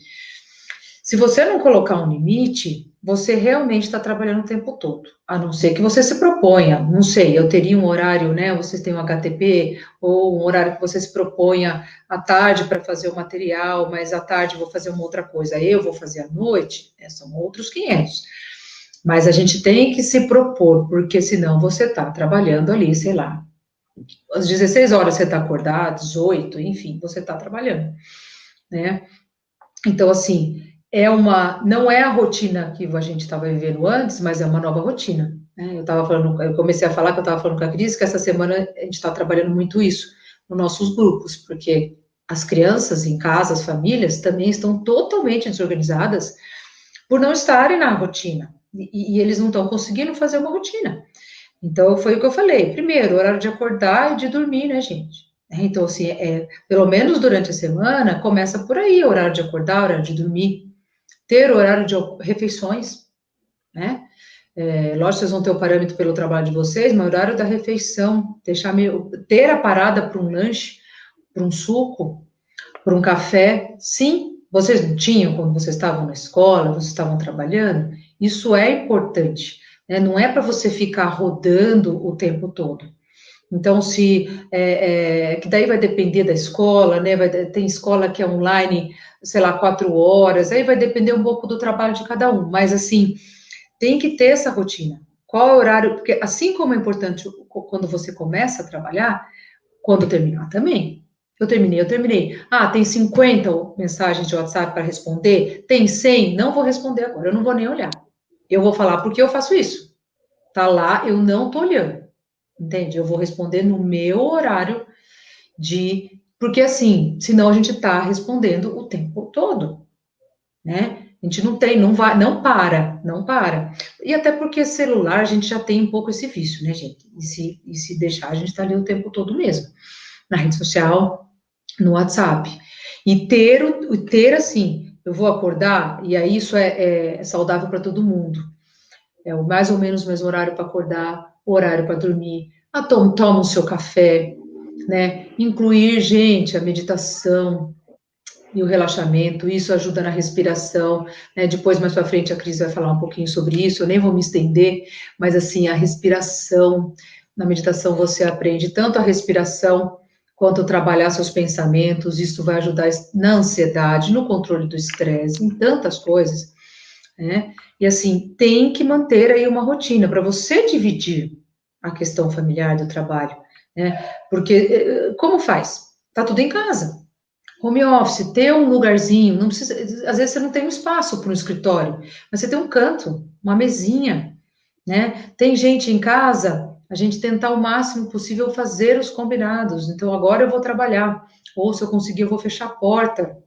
Se você não colocar um limite, você realmente está trabalhando o tempo todo. A não ser que você se proponha, não sei, eu teria um horário, né? Vocês têm um HTP, ou um horário que você se proponha à tarde para fazer o material, mas à tarde eu vou fazer uma outra coisa, eu vou fazer à noite, são outros 500. Mas a gente tem que se propor, porque senão você está trabalhando ali, sei lá, às 16 horas você está acordado, 18, enfim, você está trabalhando, né? Então, assim, não é a rotina que a gente estava vivendo antes, mas é uma nova rotina. Né? Eu comecei a falar que eu estava falando com a Cris que essa semana a gente está trabalhando muito isso nos nossos grupos, porque as crianças em casa, as famílias também estão totalmente desorganizadas por não estarem na rotina. E eles não estão conseguindo fazer uma rotina. Então, foi o que eu falei. Primeiro, horário de acordar e de dormir, né, gente? Então, assim, pelo menos durante a semana, começa por aí, horário de acordar, horário de dormir, ter horário de refeições, né? Lógico que vocês vão ter o parâmetro pelo trabalho de vocês, mas horário da refeição, ter a parada para um lanche, para um suco, para um café, sim, vocês não tinham quando vocês estavam na escola, vocês estavam trabalhando, isso é importante, né? Não é para você ficar rodando o tempo todo. Então, que daí vai depender da escola, né? Tem escola que é online, sei lá, 4 horas, aí vai depender um pouco do trabalho de cada um, mas assim, tem que ter essa rotina. Qual é o horário? Porque assim como é importante quando você começa a trabalhar, quando terminar também. Eu terminei. Ah, tem 50 mensagens de WhatsApp para responder? Tem 100? Não vou responder agora, eu não vou nem olhar. Eu vou falar porque eu faço isso. Tá lá, eu não tô olhando. Entende? Eu vou responder no meu horário de. Porque assim, senão a gente tá respondendo o tempo todo, né? A gente não tem, não vai, não para. E até porque celular a gente já tem um pouco esse vício, né, gente? E se deixar, a gente tá ali o tempo todo mesmo. Na rede social, no WhatsApp. E ter assim, eu vou acordar, e aí isso é saudável para todo mundo. É o mais ou menos o mesmo horário para acordar, o horário para dormir. Toma o seu café, né? Incluir, gente, a meditação e o relaxamento, isso ajuda na respiração, né? Depois, mais para frente, a Cris vai falar um pouquinho sobre isso, eu nem vou me estender, mas assim, a respiração, na meditação você aprende tanto a respiração quanto trabalhar seus pensamentos, isso vai ajudar na ansiedade, no controle do estresse, em tantas coisas, né? E assim, tem que manter aí uma rotina para você dividir a questão familiar do trabalho, né? Porque como faz? Tá tudo em casa. Home office, ter um lugarzinho, não precisa, às vezes você não tem um espaço para um escritório, mas você tem um canto, uma mesinha, né? Tem gente em casa, a gente tentar o máximo possível fazer os combinados. Então agora eu vou trabalhar, ou se eu conseguir eu vou fechar a porta,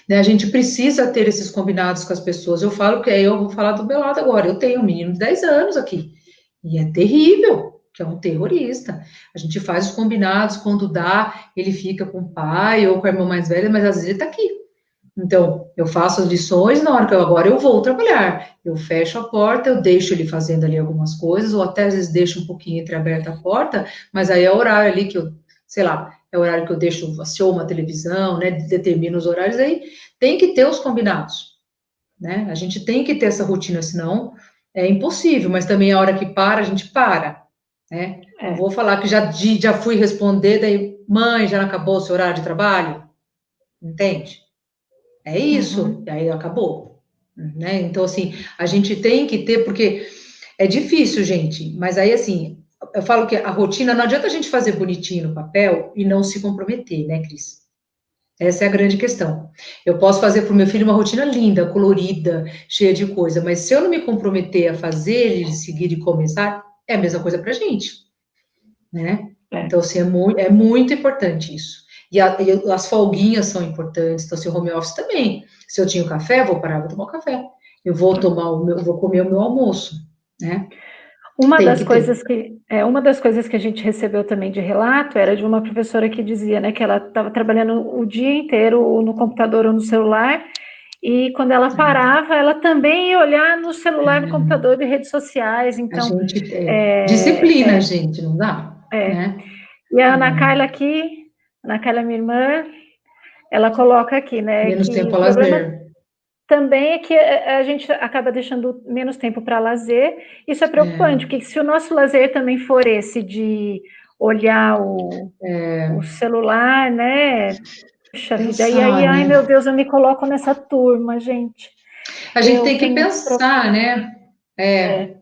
né? A gente precisa ter esses combinados com as pessoas. Eu falo que eu vou falar do meu lado agora. Eu tenho um menino de 10 anos aqui. E é terrível, que é um terrorista. A gente faz os combinados, quando dá, ele fica com o pai ou com a irmã mais velha, mas às vezes ele está aqui. Então, eu faço as lições na hora que agora eu vou trabalhar. Eu fecho a porta, eu deixo ele fazendo ali algumas coisas, ou até às vezes deixo um pouquinho entreaberta a porta, mas aí é o horário ali que eu, sei lá, é o horário que eu deixo assistir uma televisão, né? Determino os horários aí. Tem que ter os combinados, né? A gente tem que ter essa rotina, senão é impossível, mas também a hora que para, a gente para, né? Não É. vou falar que já fui responder, daí, mãe, já não acabou o seu horário de trabalho? Entende? É isso, Uhum. e aí acabou, né? Então, assim, a gente tem que ter, porque é difícil, gente, mas aí, assim, eu falo que a rotina, não adianta a gente fazer bonitinho no papel e não se comprometer, né, Cris? Essa é a grande questão. Eu posso fazer para o meu filho uma rotina linda, colorida, cheia de coisa, mas se eu não me comprometer a fazer ele seguir e começar, é a mesma coisa para a gente, né? É. Então, assim, é muito importante isso. E as folguinhas são importantes, então, se o home office também. Se eu tinha o café, vou parar, vou tomar o café. Eu vou tomar o meu, vou comer o meu almoço, né? Tem que ter. Uma das coisas que a gente recebeu também de relato era de uma professora que dizia, né, que ela estava trabalhando o dia inteiro no computador ou no celular, e quando ela parava, ela também ia olhar no celular, no computador e redes sociais. A Então, gente disciplina, é, gente, não dá, é. né? E a Ana É, Carla aqui, Ana Carla, minha irmã, ela coloca aqui, né, menos que tempo o a problema lazer. também é que a gente acaba deixando menos tempo para lazer. Isso é preocupante, É, porque se o nosso lazer também for esse de olhar o celular, né? Puxa vida, e aí, pensar, ai né? meu Deus, eu me coloco nessa turma, gente. A gente Eu tem que tenho esse pensar, né? É, é,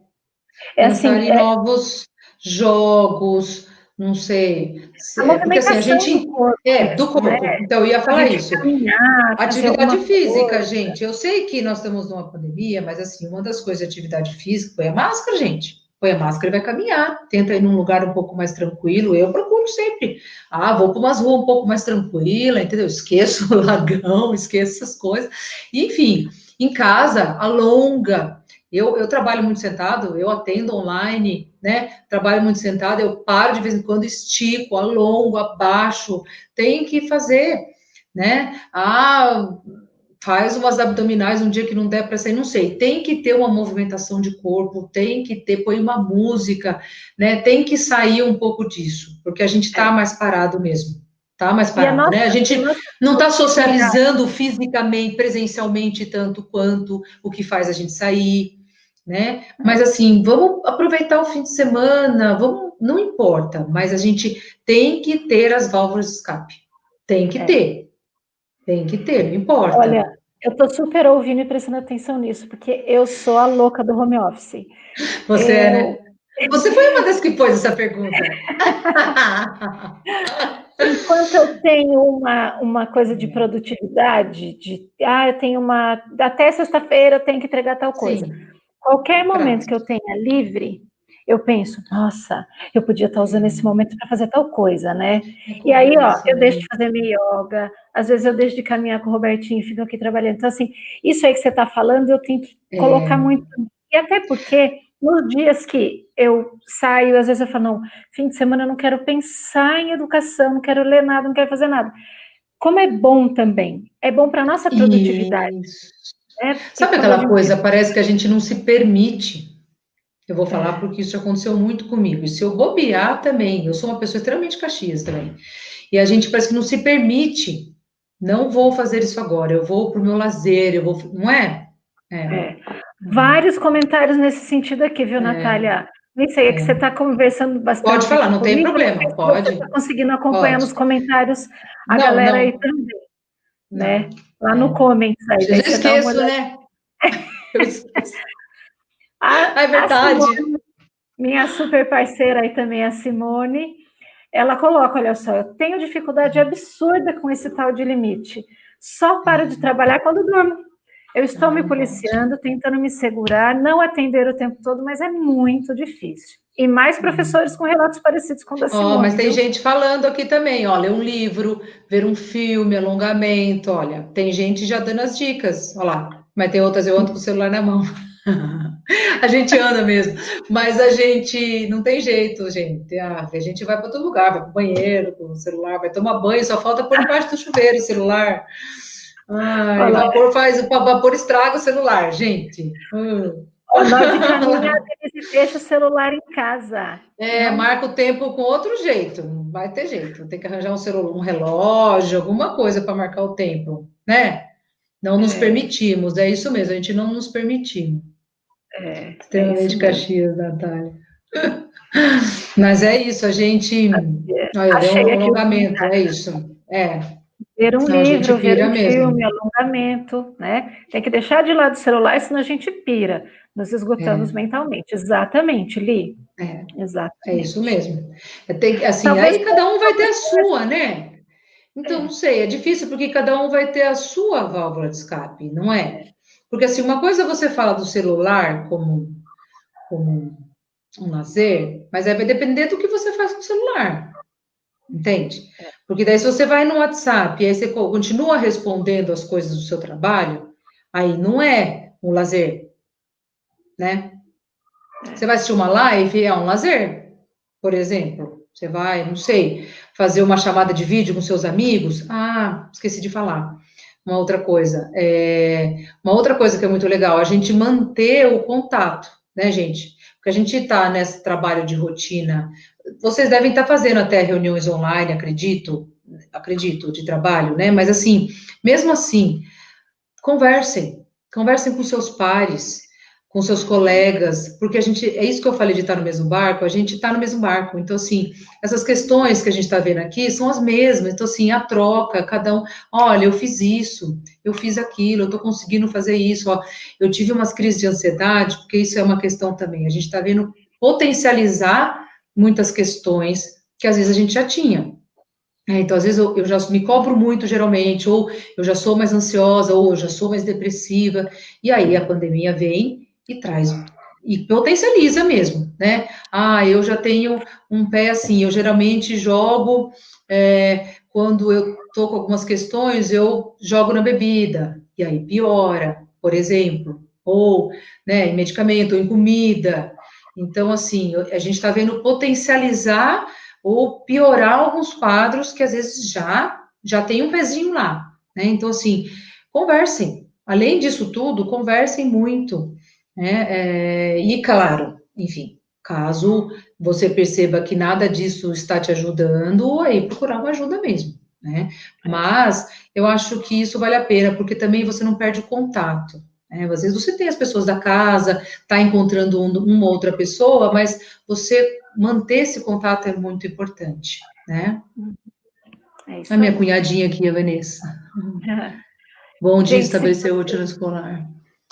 é pensar assim, em novos jogos, não sei. a Porque assim, a movimentação do gente corpo é do mesmo, né? corpo. Então, eu ia A falar gente isso. caminhar, fazer Atividade alguma física, coisa. gente. Eu sei que nós estamos numa pandemia, mas assim, uma das coisas de atividade física, põe a máscara, gente. Põe a máscara e vai caminhar. Tenta ir num lugar um pouco mais tranquilo. Eu procuro sempre. Ah, vou para umas ruas um pouco mais tranquila, entendeu? Esqueço o lagão, esqueço essas coisas. Enfim, em casa, alonga. Eu trabalho muito sentado, eu atendo online, né? Trabalho muito sentado, eu paro de vez em quando, estico, alongo, abaixo. Tem que fazer, né? Ah, faz umas abdominais um dia que não der para sair, não sei. Tem que ter uma movimentação de corpo, tem que ter, põe uma música, né? Tem que sair um pouco disso, porque a gente está É. mais parado mesmo. Tá mais E parado, né? A a gente nossa não está produtividade, socializando fisicamente, presencialmente tanto quanto o que faz a gente sair, né? Mas assim, vamos aproveitar o fim de semana, vamos, não importa, mas a gente tem que ter as válvulas de escape. Tem que é, ter. Tem que ter, não importa. olha, eu tô super ouvindo e prestando atenção nisso, porque eu sou a louca do home office. Você é, Eu, né? Você foi uma das que pôs essa pergunta. enquanto eu tenho uma coisa de produtividade, eu tenho até sexta-feira eu tenho que entregar tal coisa. Sim, Qualquer momento que prático. eu tenha livre, eu penso, nossa, eu podia estar usando esse momento para fazer tal coisa, né? É E aí, ó, cobrança, eu deixo de né? fazer minha yoga, às vezes eu deixo de caminhar com o Robertinho e fico aqui trabalhando. Então, assim, isso aí que você está falando, eu tenho que colocar É, muito. E até porque, nos dias que eu saio, às vezes eu falo, não, fim de semana eu não quero pensar em educação, não quero ler nada, não quero fazer nada. Como é bom também, é bom para a nossa produtividade, isso. né? Porque Sabe quando a aquela gente coisa, parece que a gente não se permite. Eu vou falar porque isso aconteceu muito comigo. E se eu bobear também, eu sou uma pessoa extremamente Caxias também. E a gente parece que não se permite. Não vou fazer isso agora, eu vou para o meu lazer, eu vou. Não é? É, É. Vários comentários nesse sentido aqui, viu, é, Natália? Nem sei, é que você é. está conversando Pode bastante falar, aqui não tem comigo, não sei problema, se você pode, está conseguindo acompanhar pode. nos comentários a Não, galera aí não, também, né? não. Lá no É. comments aí, Eu daí já você dá uma esqueço, olhada. né? Eu esqueço. A, Ah, é a verdade. Simone, minha super parceira aí também, a Simone, ela coloca, olha só, eu tenho dificuldade absurda com esse tal de limite. Só paro de trabalhar quando durmo. Eu estou Ah, me não pode. policiando, tentando me segurar, não atender o tempo todo, mas é muito difícil. E mais professores com relatos parecidos com o da Ó, mas Simone, tem viu? gente falando aqui também, ó, ler um livro, ver um filme, alongamento, olha, tem gente já dando as dicas, ó lá. Mas tem outras, eu ando com o celular na mão. A gente anda mesmo, mas a gente não tem jeito, gente. A gente vai para outro lugar, vai para o banheiro com o celular, vai tomar banho, só falta pôr debaixo do chuveiro o celular. Ai, Olha, vapor estraga o celular, gente. o nó de caminhada, ele deixa o celular em casa. É, Não, marca o tempo com outro jeito, não vai ter jeito. Tem que arranjar um celular, um relógio, alguma coisa para marcar o tempo, né? Não nos é, permitimos, é isso mesmo, a gente não nos permitimos. é isso Extremamente mesmo. Caxias, Natália. Mas é isso, a gente. Olha, deu um Achei aqui o alongamento, comentário. é isso. É, Ver um não, a gente livro, ver pira um filme, mesmo. alongamento, né? Tem que deixar de lado o celular, senão a gente pira, nos esgotamos É, mentalmente. Exatamente, Li. é, é isso Exatamente. mesmo. Assim, Talvez aí cada tenha um vai ter a sua, né? Então, não é, sei, é difícil porque cada um vai ter a sua válvula de escape, não é? Porque assim, uma coisa você fala do celular como um lazer, mas aí vai depender do que você faz com o celular, entende? Porque daí se você vai no WhatsApp e aí você continua respondendo as coisas do seu trabalho, aí não é um lazer, né? Você vai assistir uma live, é um lazer, por exemplo. Você vai, não sei, fazer uma chamada de vídeo com seus amigos. Ah, esqueci de falar. Uma outra coisa que é muito legal, a gente manter o contato, né, gente? Porque a gente está nesse trabalho de rotina. Vocês devem estar fazendo até reuniões online, acredito, de trabalho, né? Mas assim, mesmo assim, conversem, conversem com seus pares, com seus colegas, porque a gente, é isso que eu falei de estar no mesmo barco, a gente está no mesmo barco. Então, assim, essas questões que a gente está vendo aqui são as mesmas. Então, assim, a troca, cada um, olha, eu fiz isso, eu fiz aquilo, eu estou conseguindo fazer isso, ó, eu tive umas crises de ansiedade, porque isso é uma questão também. A gente está vendo potencializar muitas questões que às vezes a gente já tinha. Então, às vezes eu já me cobro muito, geralmente, ou eu já sou mais ansiosa, ou eu já sou mais depressiva, e aí a pandemia vem e traz, e potencializa mesmo, né? Ah, eu já tenho um pé assim, eu geralmente jogo, quando eu tô com algumas questões, eu jogo na bebida, e aí piora, por exemplo, ou, né, em medicamento, ou em comida. Então, assim, a gente está vendo potencializar ou piorar alguns quadros que às vezes já tem um pezinho lá, né? Então, assim, conversem. Além disso tudo, conversem muito, né? E claro, enfim, caso você perceba que nada disso está te ajudando, aí procurar uma ajuda mesmo, né? Mas eu acho que isso vale a pena, porque também você não perde o contato. Né? Às vezes você tem as pessoas da casa, está encontrando uma outra pessoa, mas você manter esse contato é muito importante, né? é A isso minha aí. cunhadinha aqui, a Vanessa. Bom dia Gente, se estabelecer rotina escolar.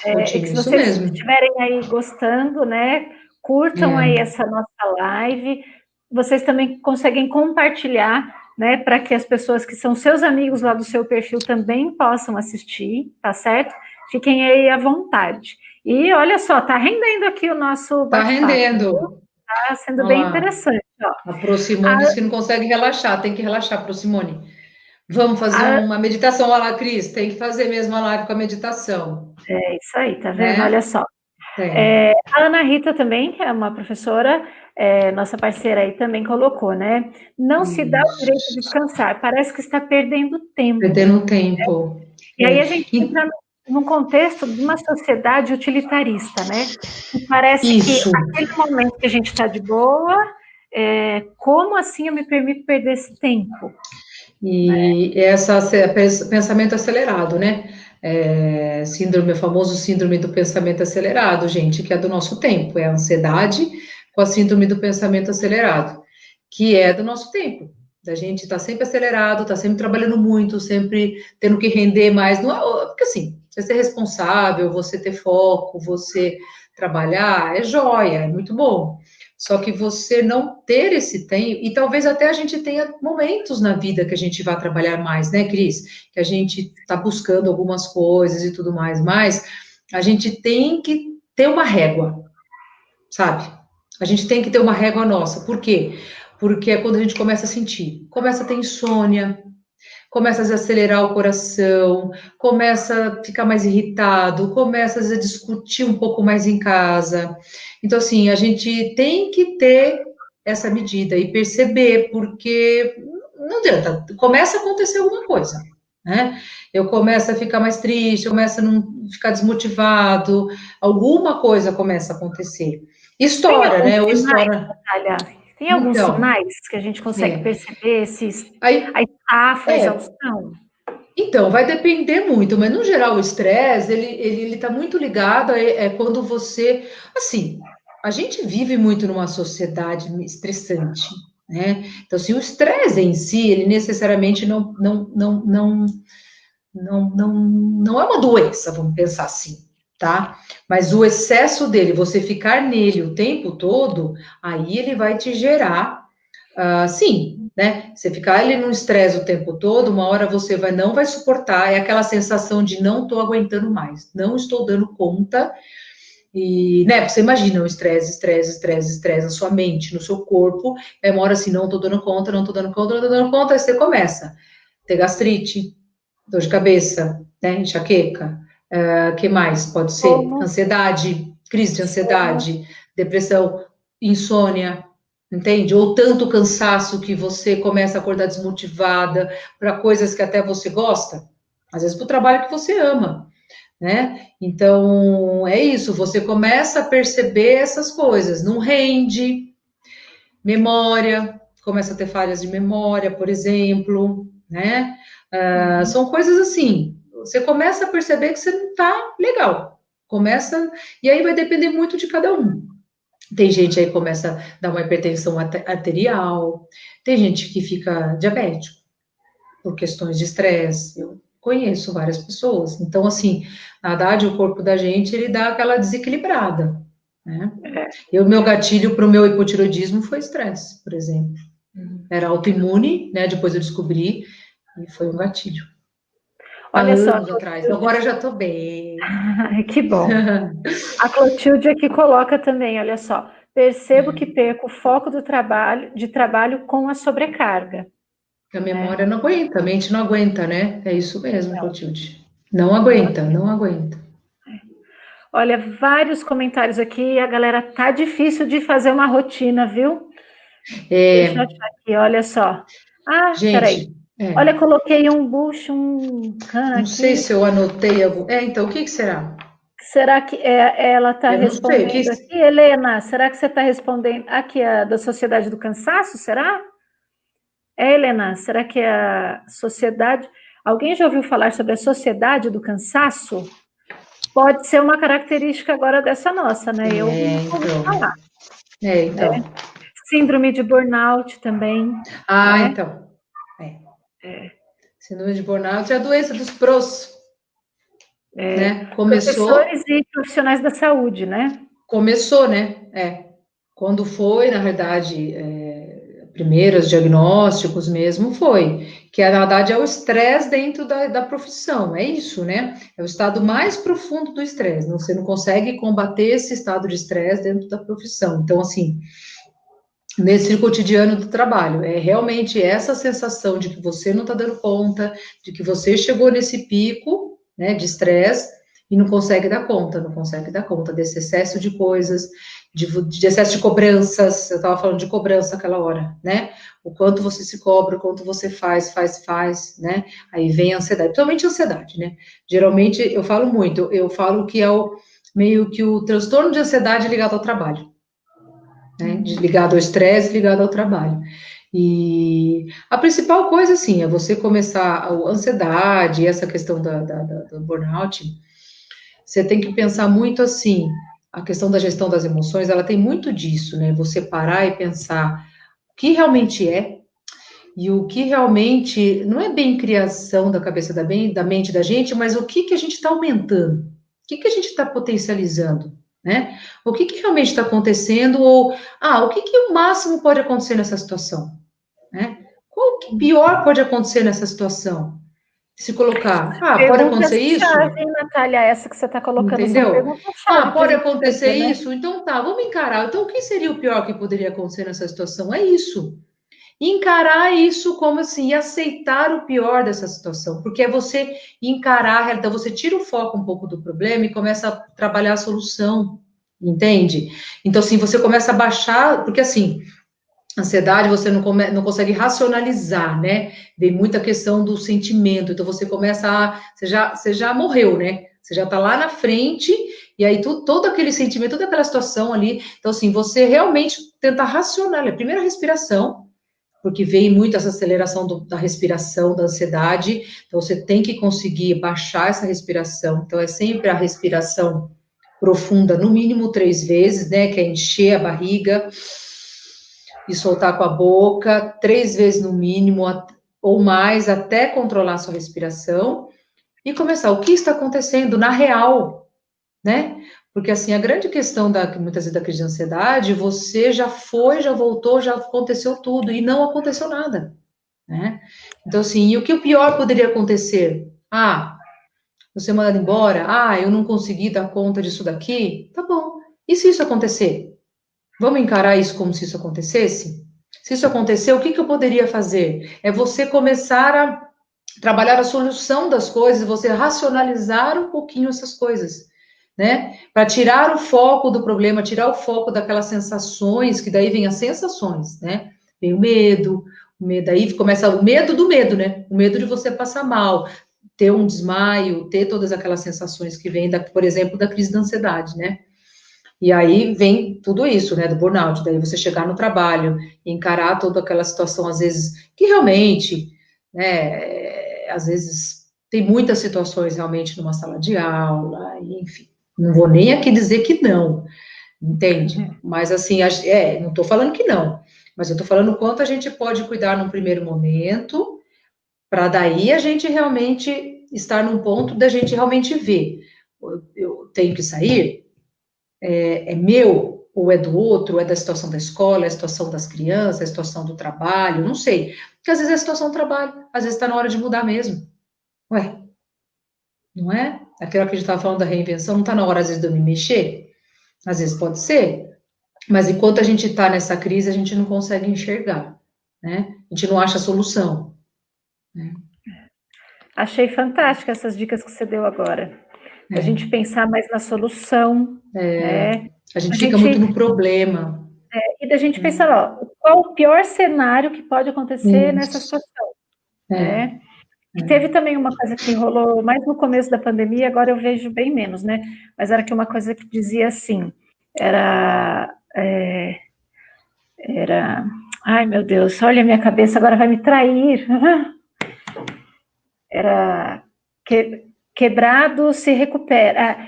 É Rotina, que se isso vocês mesmo. estiverem aí gostando, né, curtam aí É, essa nossa live. Vocês também conseguem compartilhar, né, para que as pessoas que são seus amigos lá do seu perfil também possam assistir, tá certo? Fiquem aí à vontade. E olha só, tá rendendo aqui o nosso tá bate-papo, rendendo. tá sendo Olha bem lá. interessante, ó. A Procimone A, disse que não consegue relaxar, tem que relaxar, Procimone. Vamos fazer a, uma meditação. Olha lá, Cris, tem que fazer mesmo a live com a meditação, é isso aí, tá vendo? Olha né? só. Tem. A Ana Rita também, que é uma professora, nossa parceira aí, também colocou, né? Não se dá o direito de Isso. descansar, parece que está perdendo tempo. Perdendo tempo. E aí É. a gente entra. num contexto de uma sociedade utilitarista, né? E parece Isso. que aquele momento que a gente está de boa, como assim eu me permito perder esse tempo? E pensamento acelerado, né? O famoso síndrome do pensamento acelerado, gente, que é do nosso tempo, é a ansiedade com a síndrome do pensamento acelerado, que é do nosso tempo. Da gente estar sempre acelerado, estar sempre trabalhando muito, sempre tendo que render mais. Não é, porque assim, você ser responsável, você ter foco, você trabalhar, é joia, é muito bom. Só que você não ter esse tempo, e talvez até a gente tenha momentos na vida que a gente vai trabalhar mais, né, Cris? Que a gente está buscando algumas coisas e tudo mais, mas a gente tem que ter uma régua, sabe? A gente tem que ter uma régua nossa. Por quê? Porque é quando a gente começa a sentir, começa a ter insônia, começa a desacelerar o coração, começa a ficar mais irritado, começa a discutir um pouco mais em casa. Então, assim, a gente tem que ter essa medida e perceber, porque não adianta, começa a acontecer alguma coisa, né? Eu começo a ficar mais triste, eu começo a não ficar desmotivado, alguma coisa começa a acontecer. Tem Estoura, alguns né? Ou sinais, estoura. Natália? Tem alguns Então, sinais que a gente consegue é. perceber Aí, a estafa, a é, exaustão? Então, vai depender muito, mas no geral o estresse, ele tá muito ligado quando você, assim, a gente vive muito numa sociedade estressante, né? Então, assim, o estresse em si, ele necessariamente não é uma doença, vamos pensar assim, tá? Mas o excesso dele, você ficar nele o tempo todo, aí ele vai te gerar sim, né? Você ficar ali num estresse o tempo todo, uma hora você não vai suportar, é aquela sensação de não estou aguentando mais, não estou dando conta. E, né, você imagina o estresse, estresse, estresse, estresse na sua mente, no seu corpo, é uma hora assim, não estou dando conta, não estou dando conta, não estou dando conta, aí você começa a ter gastrite, dor de cabeça, né, enxaqueca, que mais pode ser? Sono, Ansiedade, crise de sono. ansiedade, depressão, insônia, entende? Ou tanto cansaço que você começa a acordar desmotivada para coisas que até você gosta, às vezes para o trabalho que você ama, né? Então, é isso, você começa a perceber essas coisas, não rende, memória, começa a ter falhas de memória, por exemplo, né? São coisas assim, você começa a perceber que você não está legal, começa, e aí vai depender muito de cada um. Tem gente aí que começa a dar uma hipertensão arterial, tem gente que fica diabético por questões de estresse. Eu conheço várias pessoas. Então, assim, na verdade, o corpo da gente, ele dá aquela desequilibrada, né? Meu gatilho para o meu hipotiroidismo foi estresse, por exemplo. Era autoimune, né? Depois eu descobri, e foi um gatilho. Há Olha só, a anos atrás. Clotilde, Agora eu já estou bem. ai, que bom. A Clotilde aqui coloca também, olha só, percebo que perco o foco de trabalho com a sobrecarga, A né? memória não aguenta, a mente não aguenta, né? É isso mesmo, Não, Clotilde. Não não. aguenta, não aguenta. Olha, vários comentários aqui, a galera tá difícil de fazer uma rotina, viu? Deixa eu É, achar aqui, olha só. Ah, peraí. gente, Olha, coloquei um bucho, um can não sei aqui. se eu anotei algum. Então, o que que será? Será que ela está Eu não sei, o que. respondendo aqui? Helena, será que você está respondendo aqui a da Sociedade do Cansaço? Será? Helena, será que é a sociedade... Alguém já ouviu falar sobre a Sociedade do Cansaço? Pode ser uma característica agora dessa nossa, né? Eu nunca ouvi Então. falar, né? Então. Síndrome de burnout também, né? Então. É. Síndrome de burnout é a doença dos pros, né? Professores e profissionais da saúde, né? Começou, né? Quando foi, na verdade, primeiros diagnósticos mesmo foi, que na verdade é o estresse dentro da profissão, é isso, né? É o estado mais profundo do estresse, você não consegue combater esse estado de estresse dentro da profissão. Então, assim, nesse cotidiano do trabalho, é realmente essa sensação de que você não está dando conta, de que você chegou nesse pico, né, de estresse, e não consegue dar conta, não consegue dar conta desse excesso de coisas, de excesso de cobranças, eu estava falando de cobrança aquela hora, né? O quanto você se cobra, o quanto você faz, né? Aí vem a ansiedade, principalmente a ansiedade, né? Geralmente, eu falo muito, eu falo que é meio que o transtorno de ansiedade ligado ao trabalho, né? Ligado ao estresse, ligado ao trabalho. E a principal coisa, assim, é você começar a ansiedade, essa questão do burnout, você tem que pensar muito assim, a questão da gestão das emoções, ela tem muito disso, né? Você parar e pensar o que realmente é e o que realmente não é bem criação da cabeça da mente da gente, mas o que a gente está aumentando, o que a gente está potencializando, né? O que realmente está acontecendo ou, o que o máximo pode acontecer nessa situação, né? Qual que pior pode acontecer nessa situação? Se colocar, pode acontecer isso? Perguntas-chave, Natália, essa que você está colocando são Entendeu? perguntas-chave para a Pode gente acontecer fazer, né? isso? Então tá, vamos encarar. Então, o que seria o pior que poderia acontecer nessa situação? É isso. Encarar isso como assim, e aceitar o pior dessa situação, porque é você encarar a realidade, você tira o foco um pouco do problema e começa a trabalhar a solução, entende? Então, assim, você começa a baixar, porque assim, ansiedade você não consegue racionalizar, né? Vem muita questão do sentimento, então você começa você já morreu, né? Você já tá lá na frente, e aí todo aquele sentimento, toda aquela situação ali, então assim, você realmente tenta racionalizar, a primeira respiração, porque vem muito essa aceleração da respiração, da ansiedade, então você tem que conseguir baixar essa respiração, então é sempre a respiração profunda, no mínimo 3 vezes, né? Que é encher a barriga e soltar com a boca, 3 vezes no mínimo, ou mais, até controlar a sua respiração, e começar, o que está acontecendo na real, né? Porque, assim, a grande questão muitas vezes da crise de ansiedade, você já foi, já voltou, já aconteceu tudo, e não aconteceu nada, né? Então, assim, e o que o pior poderia acontecer? Você mandado embora? Eu não consegui dar conta disso daqui? Tá bom. E se isso acontecer? Vamos encarar isso como se isso acontecesse? Se isso acontecer, o que eu poderia fazer? É você começar a trabalhar a solução das coisas, você racionalizar um pouquinho essas coisas, né? Para tirar o foco do problema, tirar o foco daquelas sensações, que daí vem as sensações, né? Vem o medo aí começa o medo do medo, né? O medo de você passar mal, ter um desmaio, ter todas aquelas sensações que vêm, por exemplo, da crise da ansiedade, né? E aí vem tudo isso, né, do burnout. Daí você chegar no trabalho, encarar toda aquela situação, às vezes, que realmente, né, às vezes tem muitas situações realmente numa sala de aula, enfim. Não vou nem aqui dizer que não, entende? Mas assim, não estou falando que não, mas eu estou falando o quanto a gente pode cuidar num primeiro momento, para daí a gente realmente estar num ponto da gente realmente ver. Eu tenho que sair? É meu, ou é do outro, ou é da situação da escola, é a situação das crianças, é a situação do trabalho, não sei. Porque às vezes é a situação do trabalho, às vezes está na hora de mudar mesmo. Ué, não é? Aquela que a gente estava falando da reinvenção, não está na hora, às vezes, de eu me mexer? Às vezes pode ser, mas enquanto a gente está nessa crise, a gente não consegue enxergar, né? A gente não acha solução, né? Achei fantástica essas dicas que você deu agora. A gente pensar mais na solução, né? A gente fica muito no problema. E da gente pensar, qual o pior cenário que pode acontecer nessa Isso. situação, né? E teve também uma coisa que rolou mais no começo da pandemia, agora eu vejo bem menos, né? Mas era que uma coisa que dizia assim, ai meu Deus, olha a minha cabeça, agora vai me trair. Era quebrado se recupera.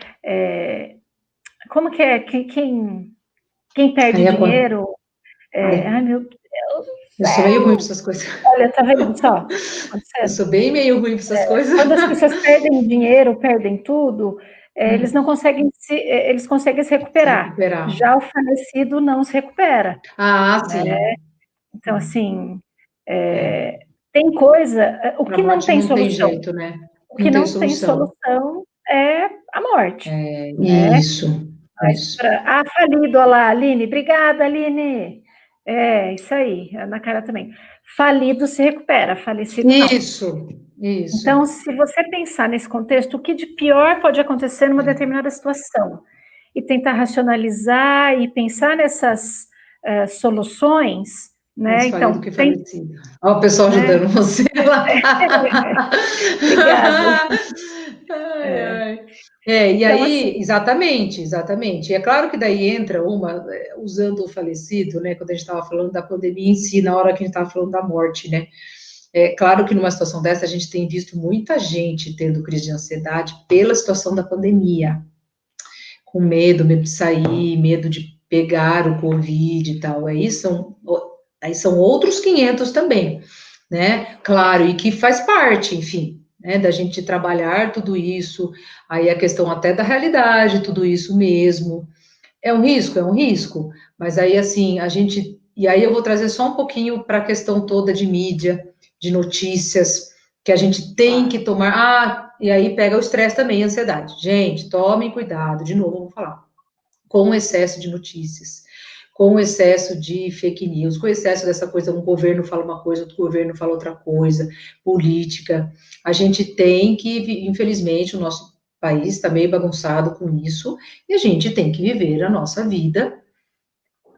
Como que é? Quem perde dinheiro? Ai meu Deus do Eu sou meio ruim céu! para essas coisas. Olha, tá vendo só? Eu sou bem meio ruim para essas coisas. Quando as pessoas perdem dinheiro, perdem tudo, eles não conseguem eles conseguem se Se recuperar. recuperar. Já o falecido não se recupera, né? Sim. Então, assim, tem coisa, o Para que a não morte tem não tem solução? jeito, né? O que Não tem não tem solução. solução é a morte, né? Isso, Mas isso. falido, olha lá, Aline, obrigada, Aline. Isso aí, na cara também. Falido se recupera, falecido não. Isso. Então, se você pensar nesse contexto, o que de pior pode acontecer numa determinada situação? e tentar racionalizar e pensar nessas soluções, né? Então, do que falecido. Olha o pessoal né? ajudando você lá. Obrigada. Ai, ai. E Então, aí, assim, exatamente. E é claro que daí entra uma, usando o falecido, né? Quando a gente estava falando da pandemia em si, na hora que a gente estava falando da morte, né? É claro que numa situação dessa a gente tem visto muita gente tendo crise de ansiedade pela situação da pandemia, com medo de sair, medo de pegar o Covid e tal. Aí são outros 500 também, né? Claro, e que faz parte, enfim, né, da gente trabalhar tudo isso, aí a questão até da realidade, tudo isso mesmo. É um risco, mas aí assim, e aí eu vou trazer só um pouquinho para a questão toda de mídia, de notícias, que a gente tem que tomar, e aí pega o estresse também, a ansiedade. Gente, tomem cuidado, de novo, vou falar, com o excesso de notícias, com o excesso de fake news, com o excesso dessa coisa, um governo fala uma coisa, outro governo fala outra coisa, política. A gente tem que, infelizmente, o nosso país está meio bagunçado com isso, e a gente tem que viver a nossa vida,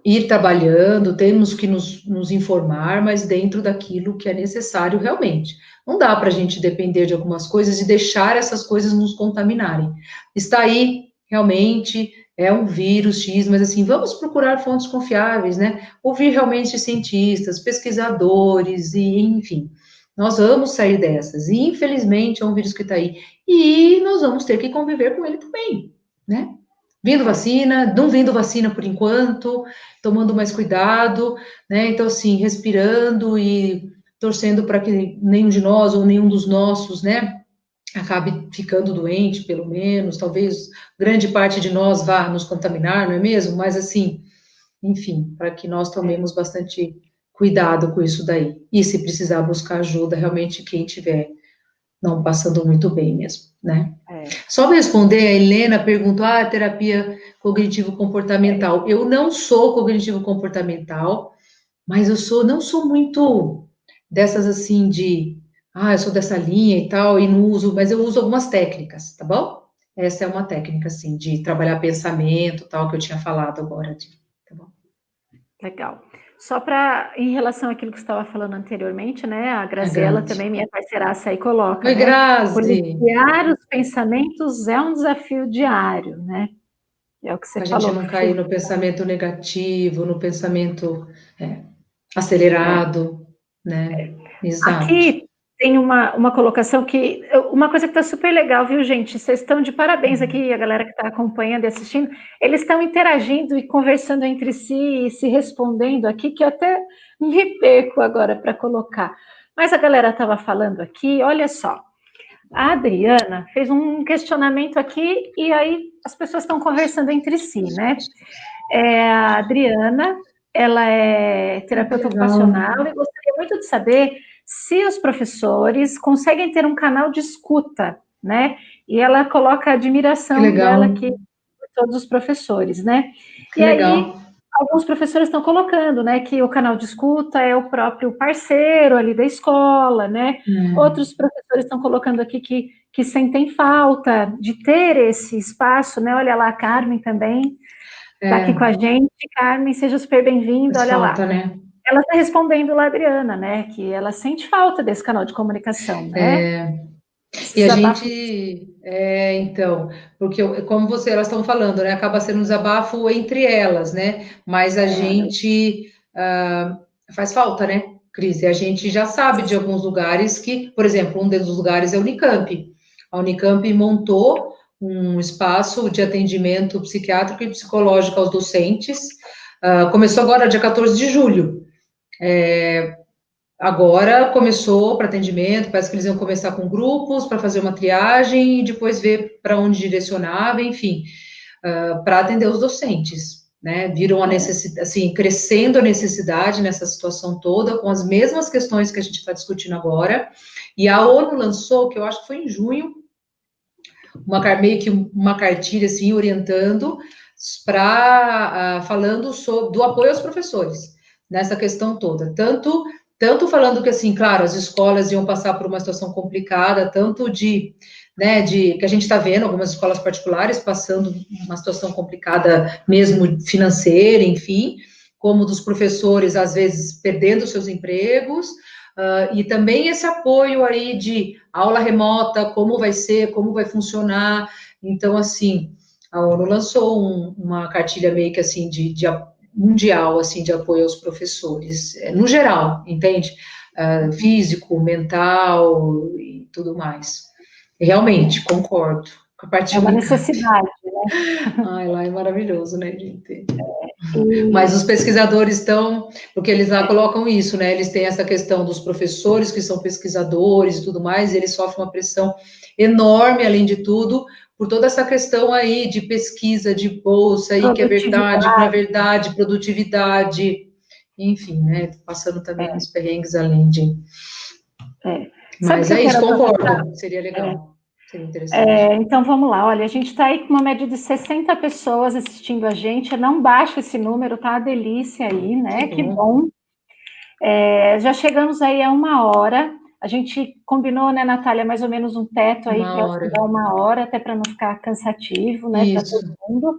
ir trabalhando, temos que nos informar, mas dentro daquilo que é necessário realmente. Não dá para a gente depender de algumas coisas e deixar essas coisas nos contaminarem. Está aí, realmente, é um vírus X, mas assim, vamos procurar fontes confiáveis, né? Ouvir realmente cientistas, pesquisadores, e enfim. Nós vamos sair dessas. E, infelizmente, é um vírus que está aí. E nós vamos ter que conviver com ele também, né? Vindo vacina, não vindo vacina por enquanto, tomando mais cuidado, né? Então, assim, respirando e torcendo para que nenhum de nós ou nenhum dos nossos, né, acabe ficando doente, pelo menos. Talvez grande parte de nós vá nos contaminar, não é mesmo? Mas, assim, enfim, para que nós tomemos bastante cuidado com isso daí. E se precisar buscar ajuda, realmente quem tiver não passando muito bem mesmo, né? Só me responder, a Helena perguntou, terapia cognitivo-comportamental. Eu não sou cognitivo-comportamental, mas não sou muito dessas assim eu sou dessa linha e tal, e não uso, mas eu uso algumas técnicas, tá bom? Essa é uma técnica, assim, de trabalhar pensamento, tal, que eu tinha falado agora, tá bom? legal. Só para, em relação àquilo que você estava falando anteriormente, né? A A Graziella Grazi. também, minha parceiraça aí, coloca, Oi, né? Grazi. Policiar os pensamentos é um desafio diário, né? É o que você A gente falou. não cair no pensamento negativo, no pensamento acelerado, né? Exato. Aqui tem uma colocação que. Uma coisa que está super legal, viu, gente? Vocês estão de parabéns aqui, a galera que está acompanhando e assistindo. Eles estão interagindo e conversando entre si e se respondendo aqui, que eu até me perco agora para colocar. Mas a galera estava falando aqui, olha só. A Adriana fez um questionamento aqui e aí as pessoas estão conversando entre si, né? A Adriana, ela é terapeuta Legal. ocupacional e gostaria muito de saber se os professores conseguem ter um canal de escuta, né? E ela coloca a Que admiração dela legal. aqui por todos os professores, né? Que E aí, legal. alguns professores estão colocando, né, que o canal de escuta é o próprio parceiro ali da escola, né? Outros professores estão colocando aqui que sentem falta de ter esse espaço, né? Olha lá, a Carmen também está aqui com a gente. Carmen, seja super bem-vinda, Faz olha falta, lá. né? Ela está respondendo lá, Adriana, né, que ela sente falta desse canal de comunicação, né? E a Desabafo. gente, então, porque como elas estão falando, né? Acaba sendo um desabafo entre elas, né? Mas a gente faz falta, né, Cris? E a gente já sabe de alguns lugares que, por exemplo, um desses lugares é a Unicamp. A Unicamp montou um espaço de atendimento psiquiátrico e psicológico aos docentes. Começou agora, dia 14 de julho. Agora começou para atendimento, parece que eles iam começar com grupos para fazer uma triagem e depois ver para onde direcionava, enfim, para atender os docentes, né? Viram a necessidade, assim, crescendo a necessidade nessa situação toda, com as mesmas questões que a gente está discutindo agora. E a ONU lançou, que eu acho que foi em junho, meio que uma cartilha assim orientando falando do apoio aos professores nessa questão toda, tanto tanto falando que, assim, claro, as escolas iam passar por uma situação complicada, tanto né, que a gente está vendo algumas escolas particulares passando uma situação complicada mesmo financeira, enfim, como dos professores, às vezes, perdendo seus empregos, e também esse apoio aí de aula remota, como vai ser, como vai funcionar. Então, assim, a ONU lançou uma cartilha meio que assim mundial assim de apoio aos professores, no geral, entende? Físico, mental e tudo mais. Realmente, concordo. É uma Compartilho. necessidade, né? Ai, lá é maravilhoso, né, gente? Mas E, os pesquisadores estão, porque eles lá colocam isso, né? Eles têm essa questão dos professores que são pesquisadores e tudo mais, e eles sofrem uma pressão enorme, além de tudo, por toda essa questão aí de pesquisa, de bolsa, e que é verdade, não é produtividade, verdade, produtividade, enfim, né? Passando também uns perrengues além de. Sabe o Mas que eu é isso, quero aproveitar? concordo, seria É, legal, seria interessante. então vamos lá, olha, a gente está aí com uma média de 60 pessoas assistindo a gente, não baixa esse número, tá uma delícia aí, Que né? Que bom, bom. Já chegamos aí a 1 hora. A gente combinou, né, Natália, mais ou menos um teto aí uma para hora. dar 1 hora, até para não ficar cansativo, né, para Isso, todo mundo.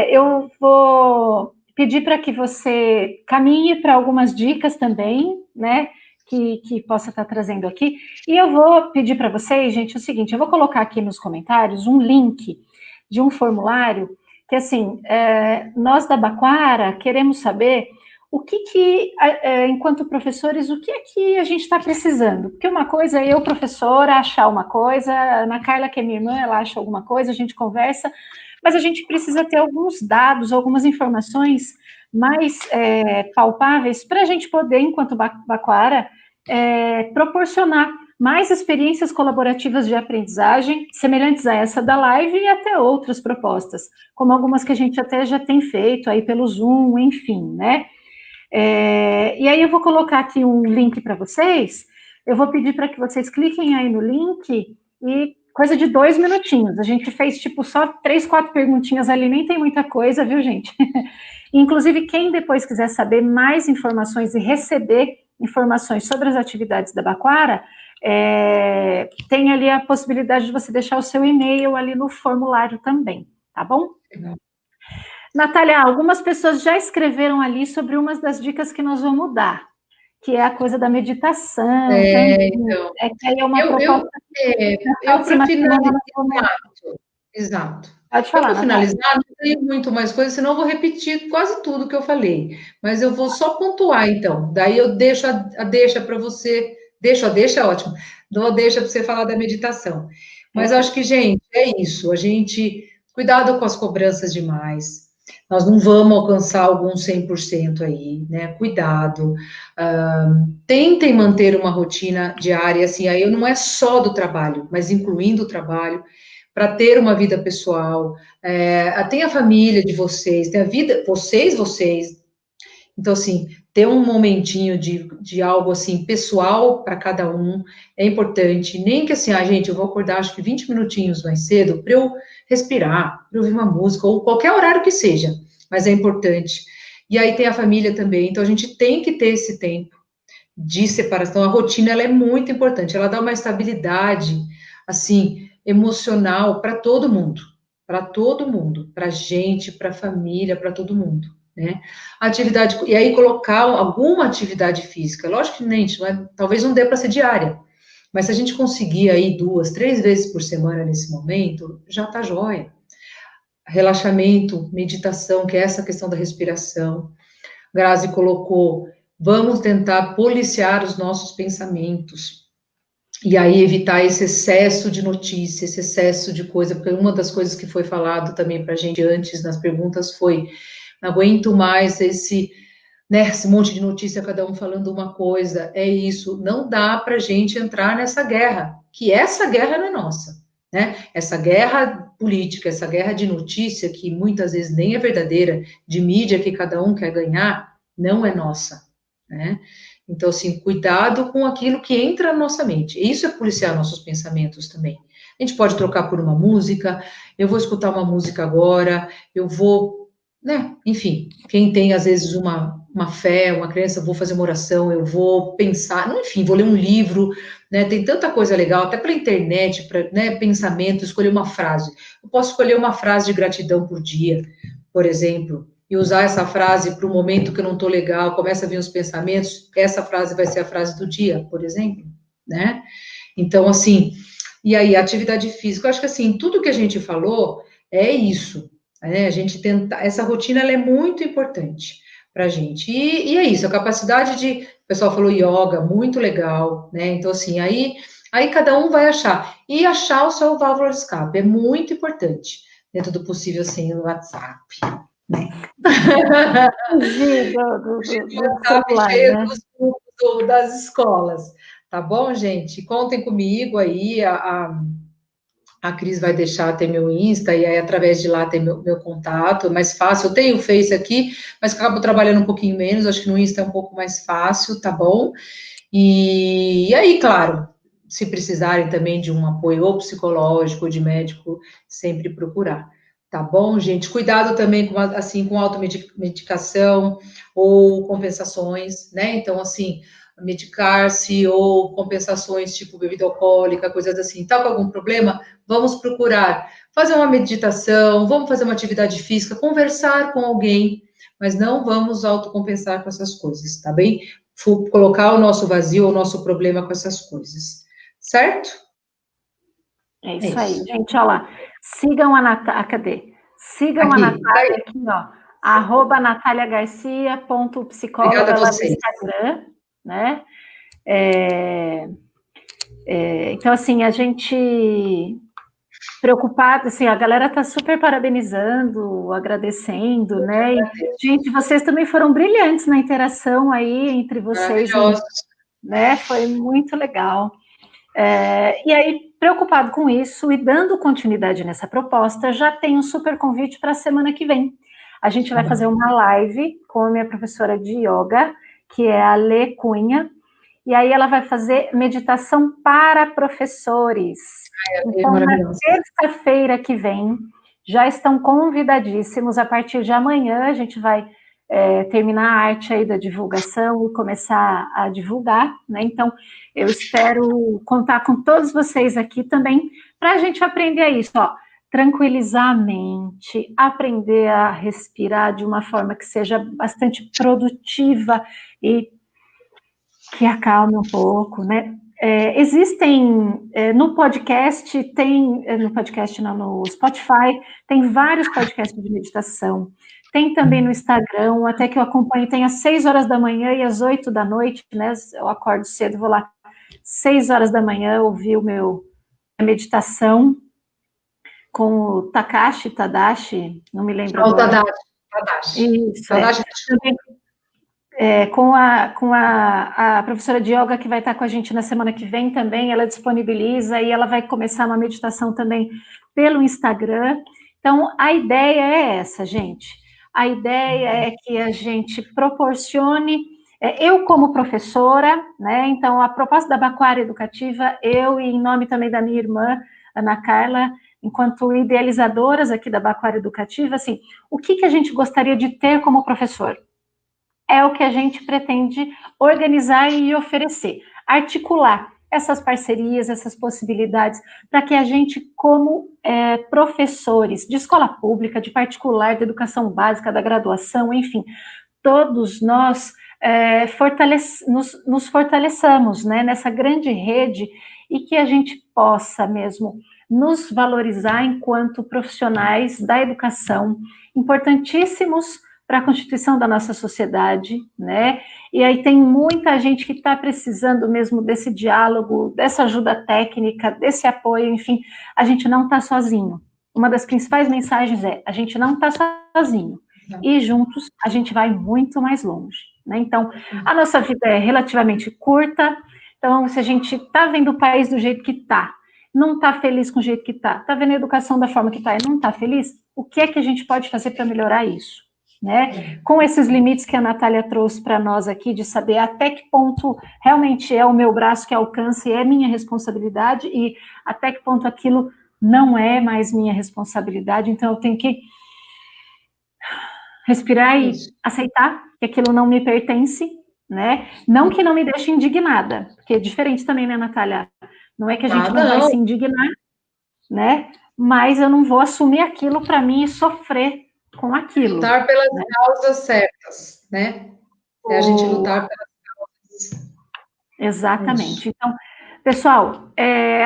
Eu vou pedir para que você caminhe para algumas dicas também, né, que possa estar trazendo aqui. E eu vou pedir para vocês, gente, o seguinte: eu vou colocar aqui nos comentários um link de um formulário que, assim, nós da Baquara queremos saber o que enquanto professores, o que é que a gente está precisando? Porque uma coisa é eu, professora, achar uma coisa, a Ana Carla, que é minha irmã, ela acha alguma coisa, a gente conversa, mas a gente precisa ter alguns dados, algumas informações mais palpáveis para a gente poder, enquanto Baquara, proporcionar mais experiências colaborativas de aprendizagem, semelhantes a essa da live e até outras propostas, como algumas que a gente até já tem feito aí pelo Zoom, enfim, né? E aí eu vou colocar aqui um link para vocês, eu vou pedir para que vocês cliquem aí no link e coisa de 2 minutinhos. A gente fez tipo só 3, 4 perguntinhas ali, nem tem muita coisa, viu, gente? Inclusive, quem depois quiser saber mais informações e receber informações sobre as atividades da Baquara, tem ali a possibilidade de você deixar o seu e-mail ali no formulário também, tá bom? legal. Natália, algumas pessoas já escreveram ali sobre umas das dicas que nós vamos dar, que é a coisa da meditação também. Então. Que aí é uma Eu, proposta eu, na para próxima semana finalizar, nós vamos. exato. Pode Eu, falar, para Natália. finalizar, não tenho muito mais coisa, senão eu vou repetir quase tudo que eu falei. Mas eu vou só pontuar, então. Daí eu deixo a deixa para você. Deixo a deixa, é ótimo. Dou a deixa para você falar da meditação. Mas eu acho que, gente, é isso. A gente. Cuidado com as cobranças demais. Nós não vamos alcançar algum 100% aí, né? Cuidado. Tentem manter uma rotina diária, assim, aí não é só do trabalho, mas incluindo o trabalho, para ter uma vida pessoal. Tem a família de vocês, tem a vida, vocês. Então, assim, ter um momentinho de algo, assim, pessoal para cada um é importante. Nem que, assim, gente, eu vou acordar, acho que 20 minutinhos mais cedo para eu respirar, para ouvir uma música, ou qualquer horário que seja, mas é importante. E aí tem a família também, então a gente tem que ter esse tempo de separação. A rotina ela é muito importante, ela dá uma estabilidade assim emocional para todo mundo, para a gente, para a família, para todo mundo, né? A atividade e aí colocar alguma atividade física, lógico que nem talvez não dê para ser diária, mas se a gente conseguir aí 2, 3 vezes por semana nesse momento, já tá jóia. Relaxamento, meditação, que é essa questão da respiração. Grazi colocou, vamos tentar policiar os nossos pensamentos. E aí evitar esse excesso de notícia, esse excesso de coisa, porque uma das coisas que foi falado também para a gente antes nas perguntas foi, não aguento mais esse monte de notícia, cada um falando uma coisa, é isso, não dá para a gente entrar nessa guerra, que essa guerra não é nossa, né? Essa guerra política, essa guerra de notícia, que muitas vezes nem é verdadeira, de mídia que cada um quer ganhar, não é nossa, né? Então, assim, cuidado com aquilo que entra na nossa mente. E isso é policiar nossos pensamentos também. A gente pode trocar por uma música, eu vou escutar uma música agora, eu vou né? Enfim, quem tem às vezes uma fé, uma crença, eu vou fazer uma oração, eu vou pensar, enfim, vou ler um livro, né? Tem tanta coisa legal, até pela internet, para, né, pensamento, escolher uma frase. Eu posso escolher uma frase de gratidão por dia, por exemplo, e usar essa frase para o momento que eu não estou legal, começa a vir os pensamentos, essa frase vai ser a frase do dia, por exemplo, né? Então, assim, e aí, a atividade física, eu acho que assim, tudo que a gente falou é isso, né? A gente tenta, essa rotina ela é muito importante para a gente. E é isso, a capacidade de, o pessoal falou yoga, muito legal, né? Então, assim, aí cada um vai achar. E achar o seu válvula de escape é muito importante, dentro do possível, sem o WhatsApp, né? Fugir do WhatsApp celular, cheio né? dos grupos das escolas, tá bom, gente? Contem comigo aí, a Cris vai deixar ter meu Insta, e aí através de lá tem meu contato, é mais fácil. Eu tenho o Face aqui, mas acabo trabalhando um pouquinho menos, acho que no Insta é um pouco mais fácil, tá bom? E aí, claro, se precisarem também de um apoio ou psicológico ou de médico, sempre procurar. Tá bom, gente? Cuidado também com, assim, com automedicação ou compensações, né? Então, assim, medicar-se ou compensações tipo bebida alcoólica, coisas assim. Tá com algum problema? Vamos procurar fazer uma meditação, vamos fazer uma atividade física, conversar com alguém, mas não vamos autocompensar com essas coisas, tá bem? Colocar o nosso vazio, o nosso problema com essas coisas, certo? É É isso aí, isso. gente, olha lá. Sigam a Natália, cadê? Sigam a Aqui, tá Natália aí. aqui, ó, @nataliagarcia.psicóloga Obrigada a lá no vocês. Instagram, né? É, então, assim, a gente preocupada, assim, a galera tá super parabenizando, agradecendo, né? E, gente, vocês também foram brilhantes na interação aí entre vocês, Maravilhosos. né? Foi muito legal. E aí, preocupado com isso e dando continuidade nessa proposta, já tem um super convite para a semana que vem. A gente vai fazer uma live com a minha professora de yoga, que é a Lê Cunha, e aí ela vai fazer meditação para professores. É Então, na maravilhoso. terça-feira que vem, já estão convidadíssimos. A partir de amanhã, a gente vai terminar a arte aí da divulgação e começar a divulgar, né? Então, eu espero contar com todos vocês aqui também para a gente aprender isso, ó. Tranquilizar a mente, aprender a respirar de uma forma que seja bastante produtiva e que acalme um pouco, né? Existem no podcast, no podcast não, no Spotify, tem vários podcasts de meditação. Tem também no Instagram, até que eu acompanho, tem às 6 horas da manhã e às 8 da noite, né? Eu acordo cedo, vou lá 6 horas da manhã ouvir a meditação com o Tadashi, não me lembro Ah, o agora. Tadashi. Isso, Tadashi, também com a professora de yoga que vai estar com a gente na semana que vem também, ela disponibiliza e ela vai começar uma meditação também pelo Instagram. Então, a ideia é essa, gente. A ideia é que a gente proporcione, eu como professora, né? Então, a proposta da Baquara Educativa, eu e em nome também da minha irmã, Ana Carla, enquanto idealizadoras aqui da Baquara Educativa, assim, o que a gente gostaria de ter como professor? É o que a gente pretende organizar e oferecer, articular essas parcerias, essas possibilidades, para que a gente, como professores de escola pública, de particular, de educação básica, da graduação, enfim, todos nós nos fortaleçamos, né, nessa grande rede e que a gente possa mesmo nos valorizar enquanto profissionais da educação, importantíssimos para a constituição da nossa sociedade, né? E aí tem muita gente que está precisando mesmo desse diálogo, dessa ajuda técnica, desse apoio, enfim, a gente não está sozinho. Uma das principais mensagens é: a gente não está sozinho. E juntos a gente vai muito mais longe, né? Então, a nossa vida é relativamente curta, então, se a gente está vendo o país do jeito que está, não está feliz com o jeito que está vendo a educação da forma que está e não está feliz, o que é que a gente pode fazer para melhorar isso? Né? Com esses limites que a Natália trouxe para nós aqui, de saber até que ponto realmente é o meu braço que alcance, é minha responsabilidade, e até que ponto aquilo não é mais minha responsabilidade, então eu tenho que respirar e Isso. aceitar que aquilo não me pertence, né? Não que não me deixe indignada, porque é diferente também, né, Natália? Não é que a gente não vai se indignar, né? Mas eu não vou assumir aquilo para mim e sofrer com aquilo. Lutar pelas né? causas certas, né? É a gente lutar pelas causas. Exatamente. Então, pessoal,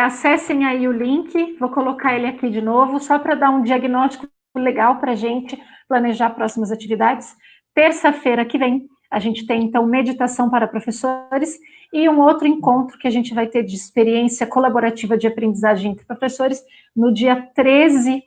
acessem aí o link, vou colocar ele aqui de novo, só para dar um diagnóstico legal para a gente planejar próximas atividades. Terça-feira que vem, a gente tem, então, meditação para professores e um outro encontro que a gente vai ter de experiência colaborativa de aprendizagem entre professores no dia 13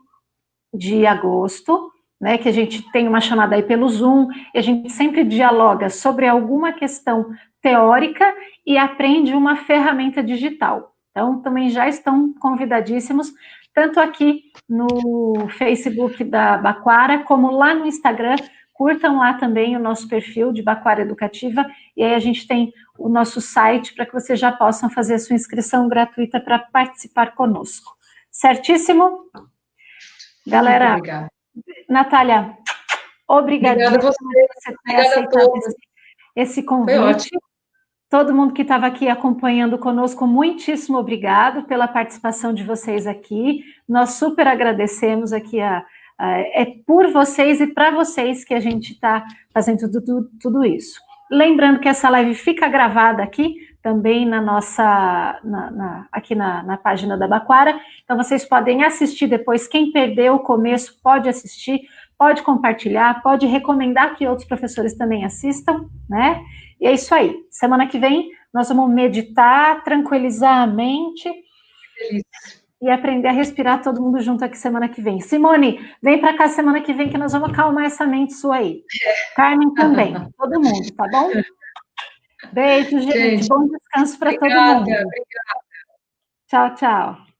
de agosto, né, que a gente tem uma chamada aí pelo Zoom, e a gente sempre dialoga sobre alguma questão teórica e aprende uma ferramenta digital. Então, também já estão convidadíssimos, tanto aqui no Facebook da Baquara, como lá no Instagram. Curtam lá também o nosso perfil de Baquara Educativa, e aí a gente tem o nosso site para que vocês já possam fazer a sua inscrição gratuita para participar conosco. Certíssimo? Galera, Natália, obrigadíssima por você ter aceitado esse convite. Foi ótimo. Todo mundo que estava aqui acompanhando conosco, muitíssimo obrigado pela participação de vocês aqui. Nós super agradecemos aqui, é por vocês e para vocês que a gente está fazendo tudo isso. Lembrando que essa live fica gravada aqui, também na nossa, aqui na página da Baquara, então vocês podem assistir depois, quem perdeu o começo pode assistir, pode compartilhar, pode recomendar que outros professores também assistam, né? E é isso aí. Semana que vem nós vamos meditar, tranquilizar a mente e aprender a respirar todo mundo junto aqui semana que vem. Simone, vem para cá semana que vem que nós vamos acalmar essa mente sua aí. Carmen também, todo mundo, tá bom? Beijo, gente. Bom descanso para todo mundo. Obrigada. Tchau, tchau.